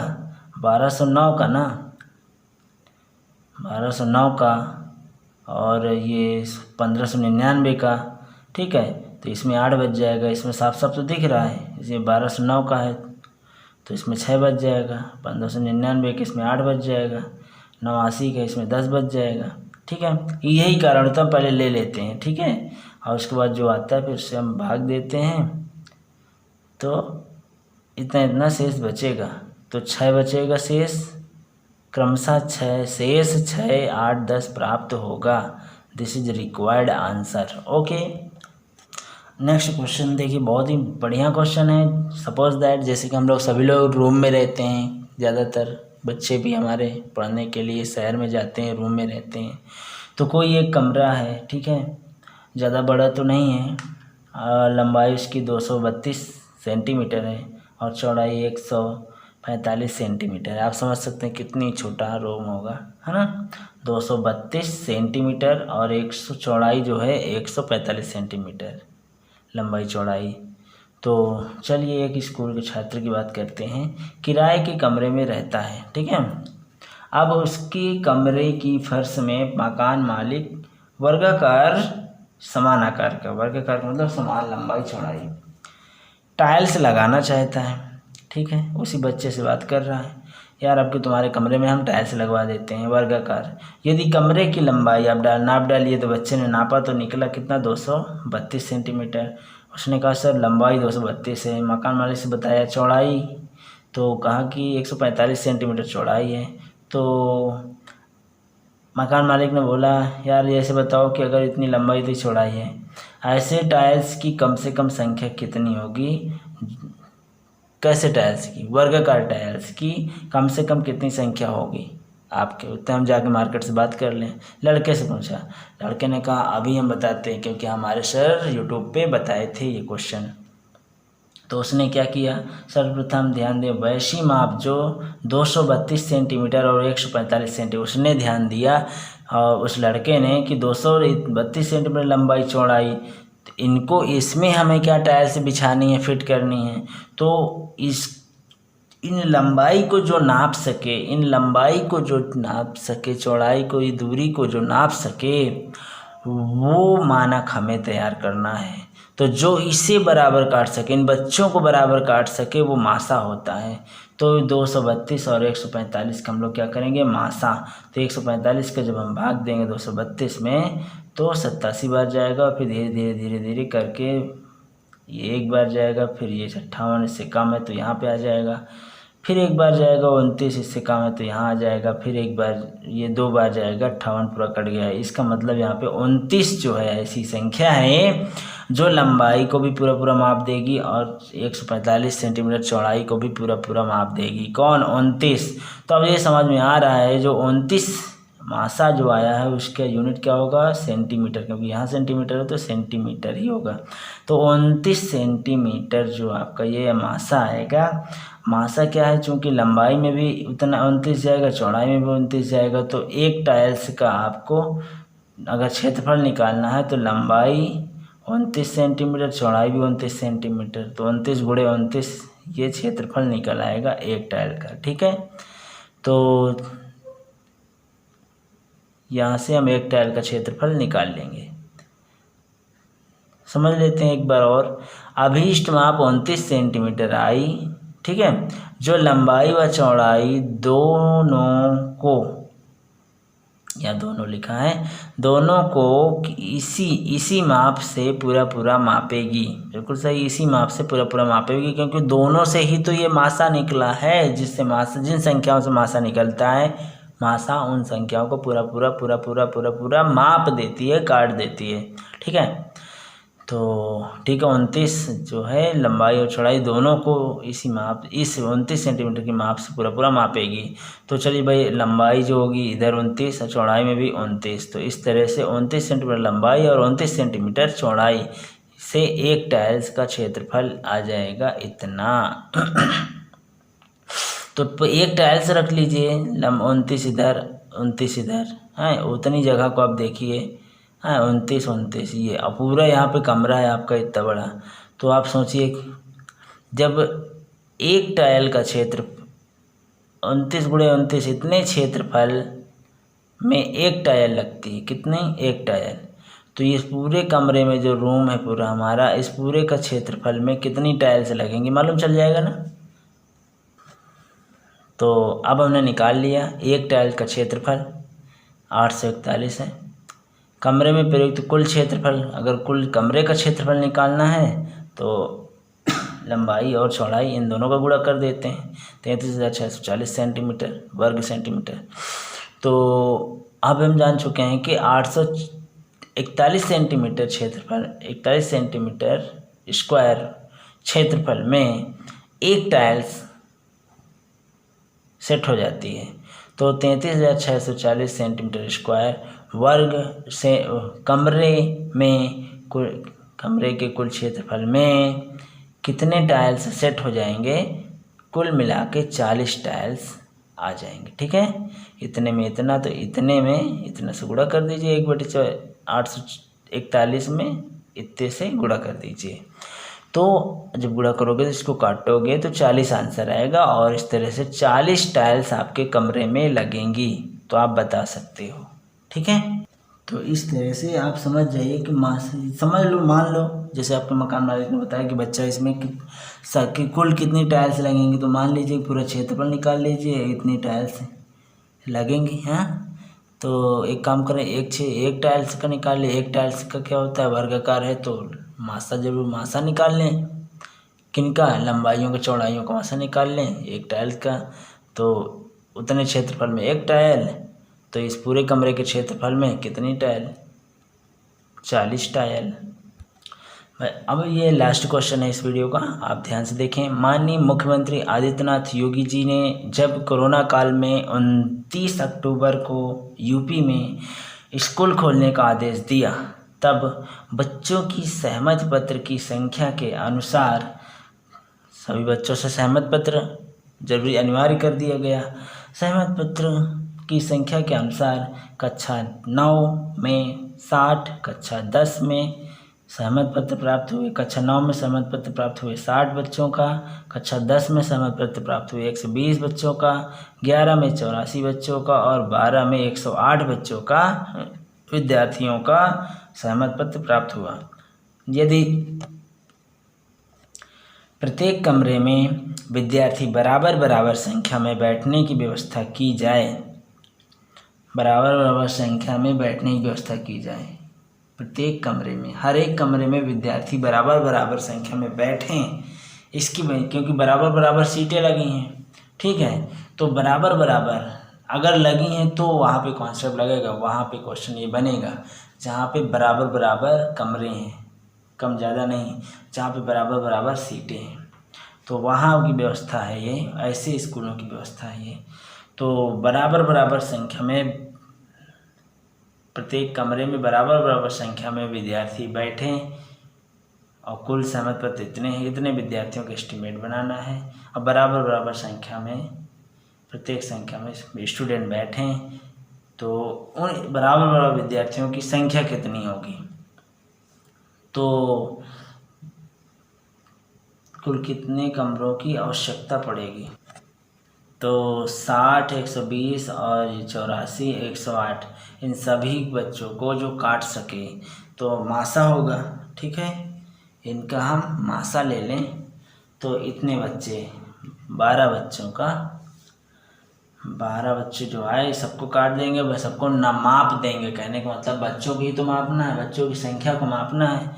S2: 1209 का ना, 1209 का, और ये 1599 का, ठीक है, तो इसमें 8 बच जाएगा, इसमें साफ साफ तो दिख रहा है, इसमें 1209 का है तो इसमें 6 बच जाएगा, 1599 का इसमें 8 बच जाएगा, 89 का इसमें 10 बच जाएगा, ठीक है। यही कारण होता है, पहले ले लेते हैं, ठीक है, और उसके बाद जो आता है फिर से हम भाग देते हैं, तो इतना इतना शेष बचेगा, तो 6 बचेगा शेष, क्रमशः 6 शेष 6, 8, 10 प्राप्त होगा। This is required answer. Okay, next question देखिए, बहुत ही बढ़िया क्वेश्चन है। सपोज दैट जैसे कि हम लोग सभी लोग रूम में रहते हैं, ज़्यादातर बच्चे भी हमारे पढ़ने के लिए शहर में जाते हैं, रूम में रहते हैं, तो कोई एक कमरा है, ठीक है, ज़्यादा बड़ा तो नहीं है, लंबाई उसकी 232 सेंटीमीटर है और चौड़ाई 145 सेंटीमीटर है। आप समझ सकते हैं कितनी छोटा रूम होगा, है ना, 232 सेंटीमीटर और 100 चौड़ाई जो है 145 सेंटीमीटर लंबाई चौड़ाई। तो चलिए एक स्कूल के छात्र की बात करते हैं, किराए के कमरे में रहता है, ठीक है। अब उसकी कमरे की फर्श में मकान मालिक वर्गाकार समान आकार का, वर्गाकार का मतलब समान लंबाई चौड़ाई, टाइल्स लगाना चाहता है, ठीक है। उसी बच्चे से बात कर रहा है, यार आपके तुम्हारे कमरे में हम टाइल्स लगवा देते हैं वर्गाकार, यदि कमरे की लंबाई आप नाप डालिए, तो बच्चे ने नापा तो निकला कितना 232 सेंटीमीटर। उसने कहा सर लंबाई 232 है, मकान मालिक से बताया चौड़ाई, तो कहा कि 145 सेंटीमीटर चौड़ाई है। तो मकान मालिक ने बोला, यार ऐसे बताओ कि अगर इतनी लंबाई इतनी चौड़ाई है, ऐसे टाइल्स की कम से कम संख्या कितनी होगी? कैसे टाइल्स की, वर्गाकार टाइल्स की कम से कम कितनी संख्या होगी आपके? उतने हम जाके मार्केट से बात कर लें। लड़के से पूछा। लड़के ने कहा अभी हम बताते हैं, क्योंकि हमारे सर यूट्यूब पे बताए थे ये क्वेश्चन। तो उसने क्या किया, सर्वप्रथम ध्यान दें, वैशी माप जो 232 सेंटीमीटर और 145 सेंटीमीटर, उसने ध्यान दिया और उस लड़के ने कि 232 सेंटीमीटर लंबाई चौड़ाई, तो इनको इसमें हमें क्या टाइल्स बिछानी है, फिट करनी है। तो इन लंबाई को जो नाप सके, इन लंबाई को जो नाप सके, चौड़ाई को, ये दूरी को जो नाप सके, वो मानक हमें तैयार करना है। तो जो इसे बराबर काट सके, इन बच्चों को बराबर काट सके, वो मासा होता है। तो 232 और 145 का हम लोग क्या करेंगे, मासा। तो 145 का जब हम भाग देंगे 232 में, तो 87 बार जाएगा, और फिर धीरे धीरे धीरे धीरे करके ये एक बार जाएगा, फिर ये 58 इससे कम है तो यहाँ पे आ जाएगा, फिर एक बार जाएगा 29 इससे कम है तो यहाँ आ जाएगा, फिर एक बार, ये 2 बार जाएगा, 58 पूरा कट गया है। इसका मतलब यहाँ पे 29 जो है ऐसी संख्या है जो लंबाई को भी पूरा पूरा माप देगी और 145 सेंटीमीटर चौड़ाई को भी पूरा पूरा माप देगी। कौन? 29। तो अब ये समझ में आ रहा है, जो 29 मासा जो आया है उसका यूनिट क्या होगा, सेंटीमीटर, क्योंकि यहाँ सेंटीमीटर है तो सेंटीमीटर ही होगा। तो 29 सेंटीमीटर जो आपका ये मासा आएगा। मासा क्या है, चूँकि लंबाई में भी उतना 29 जाएगा, चौड़ाई में भी 29 जाएगा, तो एक टाइल्स का आपको अगर क्षेत्रफल निकालना है तो लंबाई 29 सेंटीमीटर, चौड़ाई भी 29 सेंटीमीटर, तो 29 गुणे 29 ये क्षेत्रफल निकल आएगा एक टाइल का। ठीक है, तो यहाँ से हम एक टाइल का क्षेत्रफल निकाल लेंगे। समझ लेते हैं एक बार और। अभीष्ट माप 29 सेंटीमीटर आई। ठीक है, जो लंबाई व चौड़ाई दोनों को, या दोनों लिखा है, दोनों को इसी माप से पूरा पूरा मापेगी। बिल्कुल सही, इसी माप से पूरा पूरा मापेगी, क्योंकि दोनों से ही तो ये मासा निकला है, जिससे मासा, जिन संख्याओं से मासा निकलता है, मासा उन संख्याओं को पूरा पूरा पूरा पूरा पूरा पूरा माप देती है, काट देती है। ठीक है, तो ठीक है, 29 जो है लंबाई और चौड़ाई दोनों को इसी माप, इस 29 सेंटीमीटर की माप से पूरा पूरा मापेगी। तो चलिए भाई, लंबाई जो होगी इधर 29 और चौड़ाई में भी 29, तो इस तरह से 29 सेंटीमीटर लंबाई और 29 सेंटीमीटर चौड़ाई से एक टाइल्स का क्षेत्रफल आ जाएगा इतना। तो एक टाइल्स रख लीजिए, 29 इधर 29 इधर, है उतनी जगह को आप देखिए, हाँ 29 ये, अब पूरा यहाँ पे कमरा है आपका इतना बड़ा। तो आप सोचिए, जब एक टाइल का क्षेत्र 29 गुणे 29, इतने क्षेत्रफल में एक टाइल लगती है, कितनी, एक टाइल। तो इस पूरे कमरे में जो रूम है पूरा हमारा, इस पूरे का क्षेत्रफल में कितनी टाइल्स लगेंगी मालूम चल जाएगा ना। तो अब हमने निकाल लिया, एक टाइल का क्षेत्रफल 841 है। कमरे में प्रयुक्त कुल क्षेत्रफल, अगर कुल कमरे का क्षेत्रफल निकालना है तो लंबाई और चौड़ाई इन दोनों का गुणा कर देते हैं, 33,640 सेंटीमीटर वर्ग सेंटीमीटर। तो अब हम जान चुके हैं कि 841 सेंटीमीटर क्षेत्रफल, 41 सेंटीमीटर स्क्वायर क्षेत्रफल में एक टाइल्स सेट हो जाती है। तो 33,640 सेंटीमीटर स्क्वायर वर्ग से कमरे के कुल क्षेत्रफल में कितने टाइल्स सेट हो जाएंगे, कुल मिला के 40 टाइल्स आ जाएंगे। ठीक है, इतने में इतना, तो इतने में इतना से गुणा कर दीजिए, 1/841 में इतने से गुणा कर दीजिए। तो जब गुणा करोगे तो इसको काटोगे तो 40 आंसर आएगा, और इस तरह से 40 टाइल्स आपके कमरे में लगेंगी। तो आप बता सकते हो। ठीक है, तो इस तरह से आप समझ जाइए कि समझ लो, मान लो जैसे आपके मकान मालिक ने बताया कि बच्चा इसमें कि कुल कितनी टाइल्स लगेंगी, तो मान लीजिए पूरा क्षेत्रफल निकाल लीजिए, इतनी टाइल्स लगेंगी। हाँ, तो एक काम करें, एक टाइल्स का निकाल लें। एक टाइल्स का क्या होता है, वर्गाकार है, तो मासा जरूर मासा निकाल लें, किनका, लंबाइयों का चौड़ाइयों का मासा निकाल लें एक टाइल्स का। तो उतने क्षेत्रफल में एक टाइल, तो इस पूरे कमरे के क्षेत्रफल में कितनी टाइल? 40 टाइल। अब ये लास्ट क्वेश्चन है इस वीडियो का, आप ध्यान से देखें। माननीय मुख्यमंत्री आदित्यनाथ योगी जी ने जब कोरोना काल में 29 अक्टूबर को यूपी में स्कूल खोलने का आदेश दिया, तब बच्चों की सहमति पत्र की संख्या के अनुसार सभी बच्चों से सहमति पत्र जरूरी अनिवार्य कर दिया गया। सहमति पत्र की संख्या के अनुसार कक्षा 9 में 60, कक्षा 10 में सहमति पत्र प्राप्त हुए। कक्षा 9 में सहमति पत्र प्राप्त हुए 60 बच्चों का, कक्षा 10 में सहमति पत्र प्राप्त हुए 120 बच्चों का, 11 में 84 बच्चों का और 12 में 108 बच्चों का विद्यार्थियों का सहमति पत्र प्राप्त हुआ। यदि प्रत्येक कमरे में विद्यार्थी बराबर संख्या में बैठने की व्यवस्था की जाए, बराबर संख्या में बैठने की व्यवस्था की जाए, प्रत्येक कमरे में, हर एक कमरे में विद्यार्थी बराबर संख्या में बैठें, इसकी क्योंकि बराबर सीटें लगी हैं, ठीक है, तो बराबर अगर लगी हैं तो वहाँ पे कॉन्सेप्ट लगेगा, वहाँ पे क्वेश्चन ये बनेगा जहाँ पे बराबर कमरे हैं, कम ज़्यादा नहीं, जहाँ पे बराबर सीटें हैं, तो वहाँ की व्यवस्था है ये, ऐसे स्कूलों की व्यवस्था है ये। तो बराबर संख्या में प्रत्येक कमरे में बराबर संख्या में विद्यार्थी बैठें और कुल सहमति पत्र इतने विद्यार्थियों का एस्टिमेट बनाना है। और बराबर संख्या में प्रत्येक संख्या में स्टूडेंट बैठें तो उन बराबर विद्यार्थियों की संख्या कितनी होगी, तो कुल कितने कमरों की आवश्यकता पड़ेगी। तो 60, 120 और 84, 108 इन सभी बच्चों को जो काट सके तो मासा होगा, ठीक है, इनका हम मासा ले लें तो इतने बच्चे 12 बच्चों का 12 बच्चे जो आए सबको काट देंगे, बस सबको ना माप देंगे। कहने का मतलब बच्चों की तो मापना है, बच्चों की संख्या को मापना है,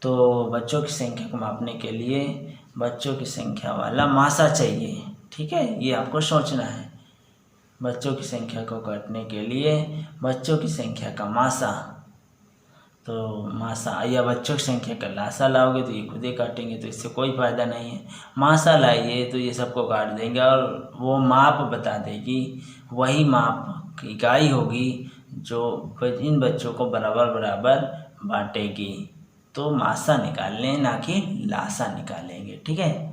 S2: तो बच्चों की संख्या को मापने के लिए बच्चों की संख्या वाला मासा चाहिए, ठीक है, ये आपको सोचना है। बच्चों की संख्या को काटने के लिए बच्चों की संख्या का मासा, तो मासा या बच्चों की संख्या का लासा लाओगे तो ये खुद ही काटेंगे, तो इससे कोई फ़ायदा नहीं है। मासा लाइए तो ये सबको काट देंगे और वो माप बता देगी, वही माप की इकाई होगी जो इन बच्चों को बराबर बांटेगी। तो मासा निकाल लें, ना कि लासा निकालेंगे, ठीक है।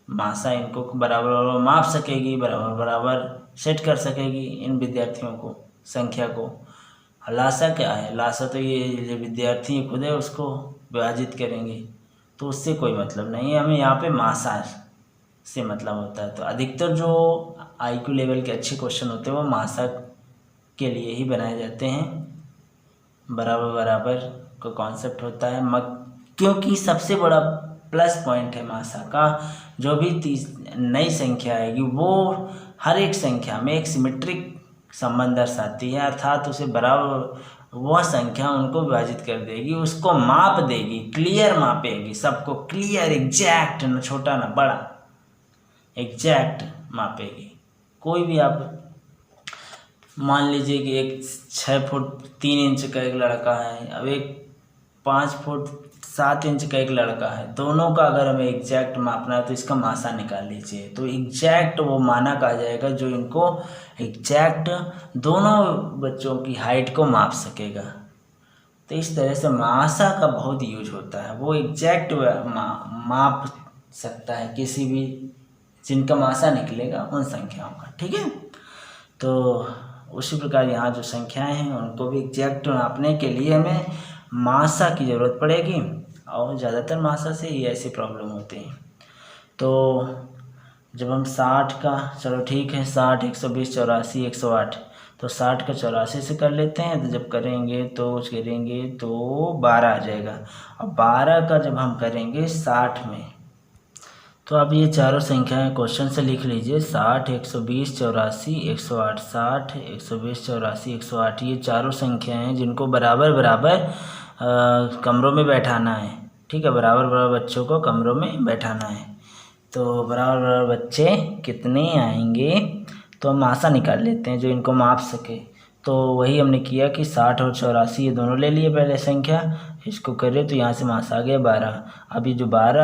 S2: मासा इनको बराबर माप सकेगी, बराबर सेट कर सकेगी इन विद्यार्थियों को संख्या को। लासा क्या है, लासा तो ये विद्यार्थी खुद है उसको विभाजित करेंगे, तो उससे कोई मतलब नहीं है, हमें यहाँ पे मासा से मतलब होता है। तो अधिकतर जो IQ लेवल के अच्छे क्वेश्चन होते हैं वो मासा के लिए ही बनाए जाते हैं। बराबर का कॉन्सेप्ट होता है क्योंकि सबसे बड़ा प्लस पॉइंट है मासा का, जो भी नई संख्या आएगी वो हर एक संख्या में एक सिमेट्रिक संबंध दर्शाती है, अर्थात उसे बराबर वह संख्या उनको विभाजित कर देगी, उसको माप देगी, क्लियर मापेगी, सबको क्लियर एग्जैक्ट, न छोटा न बड़ा, एग्जैक्ट मापेगी। कोई भी आप मान लीजिए कि एक 6 फुट 3 इंच का एक लड़का है, अब एक 5 फुट 7 इंच का एक लड़का है, दोनों का अगर हमें एग्जैक्ट मापना है तो इसका मासा निकाल लीजिए, तो एग्जैक्ट वो माना कहा जाएगा जो इनको एग्जैक्ट दोनों बच्चों की हाइट को माप सकेगा। तो इस तरह से मासा का बहुत यूज होता है, वो एग्जैक्ट माप सकता है किसी भी जिनका मासा निकलेगा उन संख्याओं का, ठीक है। तो उसी प्रकार यहाँ जो संख्याएं हैं उनको भी एग्जैक्ट नापने के लिए हमें मासा की ज़रूरत पड़ेगी, और ज़्यादातर मासा से ही ऐसी प्रॉब्लम होती हैं। तो जब हम 60 का, चलो ठीक है, 60, 120, 84, 108, तो 60 का 84 से कर लेते हैं, तो जब करेंगे तो 12 आ जाएगा। और 12 का जब हम करेंगे 60 में, तो अब ये चारों संख्याएं क्वेश्चन से लिख लीजिए, 60, 120, 84, 108, 60, 120, 84, 108, ये चारों संख्याएं हैं जिनको बराबर कमरों में बैठाना है, ठीक है, बराबर बच्चों को कमरों में बैठाना है। तो बराबर बच्चे कितने आएंगे, तो हम मासा निकाल लेते हैं जो इनको माप सके। तो वही हमने किया कि 60 और 84 ये दोनों ले लिए पहले संख्या, इसको करें तो यहाँ से मासा आ गया 12। अब ये जो 12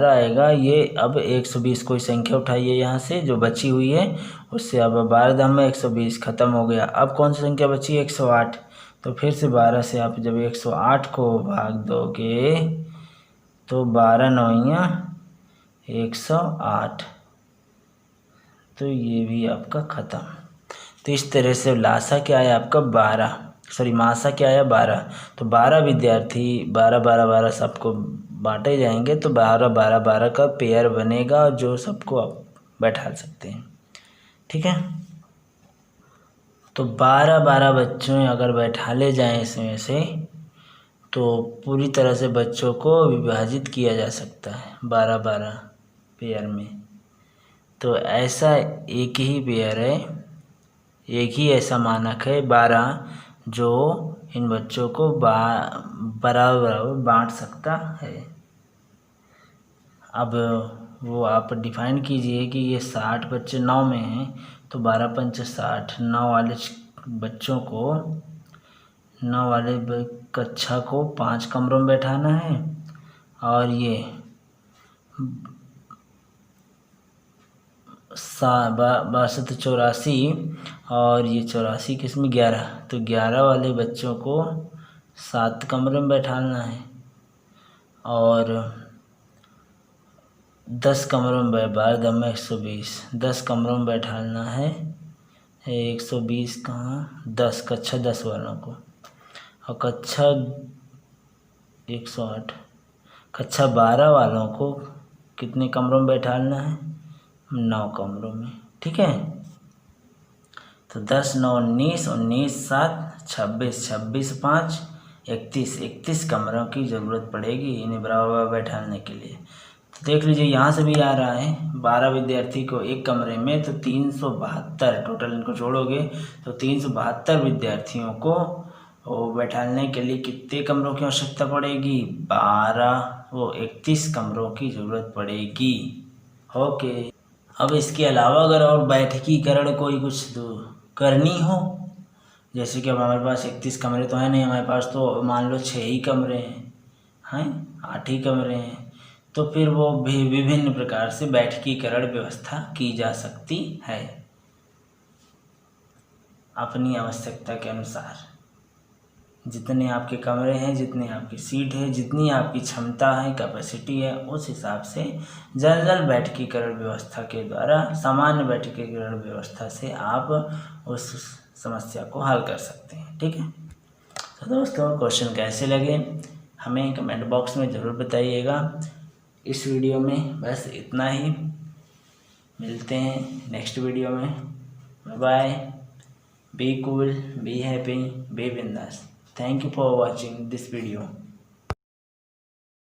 S2: आएगा ये अब 120 कोई संख्या उठाइए यहाँ से जो बची हुई है उससे। अब 12 दाम में 120 ख़त्म हो गया। अब कौन सी संख्या बची? 108। तो फिर से 12 से आप जब 108 को भाग दोगे तो 12 नौइयाँ 108, तो ये भी आपका ख़त्म। तो इस तरह से लासा क्या आया आपका 12, मासा क्या आया 12। तो 12 विद्यार्थी 12 12 12 सबको बांटे जाएंगे तो 12 12 12 का पेयर बनेगा जो सबको आप बैठा सकते हैं। ठीक है, तो 12 12 बच्चों अगर बैठा ले जाएँ इसमें से तो पूरी तरह से बच्चों को विभाजित किया जा सकता है 12 12 पेयर में। तो ऐसा एक ही पेयर है, एक ही ऐसा मानक है 12 जो इन बच्चों को बराबर बराबर बांट सकता है। अब वो आप डिफाइन कीजिए कि ये 60 बच्चे 9 में हैं तो 12 पंच 60, 9 वाले बच्चों को 9 वाले कक्षा को 5 कमरों में बैठाना है और ये 62 और ये 84 किसमें 11, तो 11 वाले बच्चों को 7 कमरे में बैठाना है और 10 कमरों में 12 दम में 120, 10 कमरों में बैठाना है 120 कहाँ 10 कक्षा 10 वालों को, और कक्षा 108 कक्षा 12 वालों को कितने कमरों में बैठाना है 9 कमरों में। ठीक है, तो 10 9 19, 19 7 26, 26 5 31, 31 कमरों की ज़रूरत पड़ेगी इन्हें बराबर बैठाने के लिए। तो देख लीजिए यहाँ से भी आ रहा है 12 विद्यार्थी को एक कमरे में, तो 372 टोटल इनको जोड़ोगे तो 372 विद्यार्थियों को बैठाने के लिए कितने कमरों की आवश्यकता पड़ेगी 31 कमरों की ज़रूरत पड़ेगी। ओके, अब इसके अलावा अगर और बैठकीकरण कोई कुछ करनी हो, जैसे कि अब हमारे पास 31 कमरे तो हैं नहीं, हमारे पास तो मान लो 6 ही कमरे हैं 8 ही कमरे हैं, तो फिर वो भी विभिन्न प्रकार से बैठकीकरण व्यवस्था की जा सकती है अपनी आवश्यकता के अनुसार। जितने आपके कमरे हैं, जितने आपकी सीट है, जितनी आपकी क्षमता है, कैपेसिटी है, उस हिसाब से जनरल बैठकीकरण व्यवस्था के द्वारा, सामान्य बैठकीकरण व्यवस्था से आप उस समस्या को हल कर सकते हैं। ठीक है, तो दोस्तों क्वेश्चन कैसे लगे हमें कमेंट बॉक्स में ज़रूर बताइएगा। इस वीडियो में बस इतना ही, मिलते हैं नेक्स्ट वीडियो में। Bye bye, be cool, be happy, be बिंदास। Thank you for watching this video.